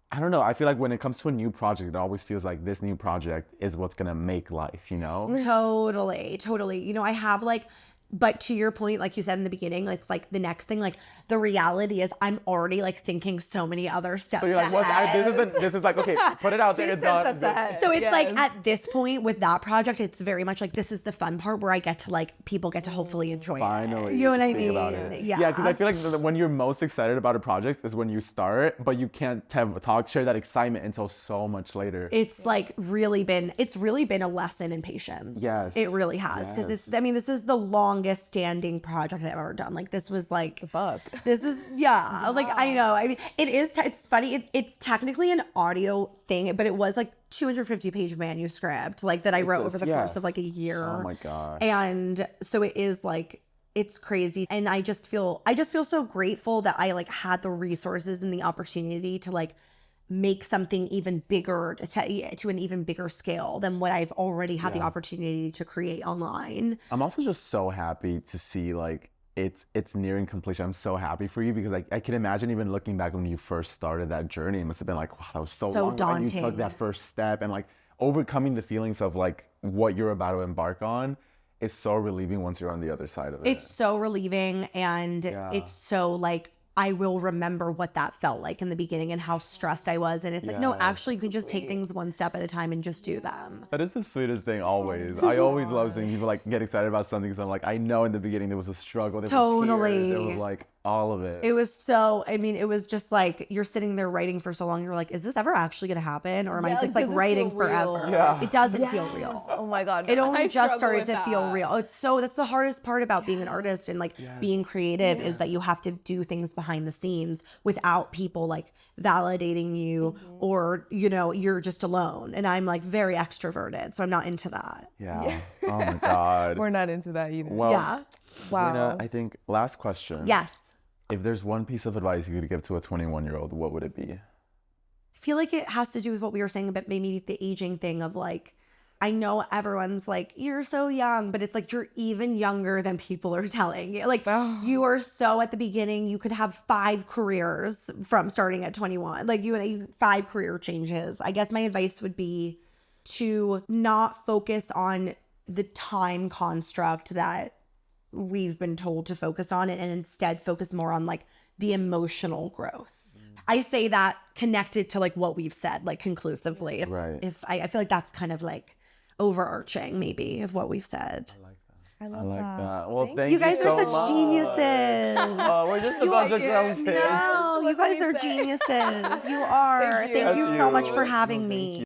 I don't know. I feel like when it comes to a new project, it always feels like this new project is what's going to make life, Totally. I have like, but to your point, like you said in the beginning, it's like the next thing, like the reality is I'm already like thinking so many other steps. So you're like, this is like, okay, put it out there. It's done. So it's like at this point with that project, it's very much like, this is the fun part where I get to like, people get to hopefully enjoy it. You know what I mean? About it. Yeah, because I feel like when you're most excited about a project is when you start, but you can't share that excitement until so much later. It's like really been a lesson in patience. Yes. It really has. Because this is the longest standing project I've ever done. Like this was like the fuck. This is like I know. I mean, it's funny. It's technically an audio thing, but it was like 250-page manuscript like that I wrote over the course of like a year. Oh my god. And so it is like, it's crazy. And I just feel so grateful that I like had the resources and the opportunity to like make something even bigger to an even bigger scale than what I've already had the opportunity to create online. I'm also just so happy to see like it's nearing completion. I'm so happy for you because I can imagine even looking back when you first started that journey, it must have been like, wow, that was so long when you took daunting. that first step, and like overcoming the feelings of like what you're about to embark on is so relieving once you're on the other side of it. It's so relieving, and it's so like, I will remember what that felt like in the beginning and how stressed I was. And it's like, no, actually, you can just take things one step at a time and just do them. That is the sweetest thing always. I always love seeing people like get excited about something because I'm like, I know in the beginning there was a struggle. There were tears, there was like all of it. It was so, I mean, it was just like, you're sitting there writing for so long. You're like, is this ever actually going to happen? Or am I just like writing forever? Yeah. It doesn't feel real. Oh my God. It only I just struggle started with to feel that. real. That's the hardest part about being an artist and like being creative is that you have to do things behind the scenes without people like validating you or, you know, you're just alone. And I'm like very extroverted, so I'm not into that. Yeah. Oh my God. We're not into that either. Well, Yeah. Sabrina, I think last question. Yes. If there's one piece of advice you could give to a 21-year-old, what would it be? I feel like it has to do with what we were saying about maybe the aging thing of like, I know everyone's like, you're so young, but it's like you're even younger than people are telling you. Like you are so at the beginning, you could have 5 careers from starting at 21. Like you had 5 career changes. I guess my advice would be to not focus on the time construct that we've been told to focus on and instead focus more on like the emotional growth. I say that connected to like what we've said, like conclusively. If I feel like that's kind of like overarching maybe of what we've said. I I love like that. that. Well, thank You guys so are such much. geniuses. Oh, we're just a bunch of grown kids. No, you guys are geniuses. You are. Thank you. Thank you Yes, so you. much for having me.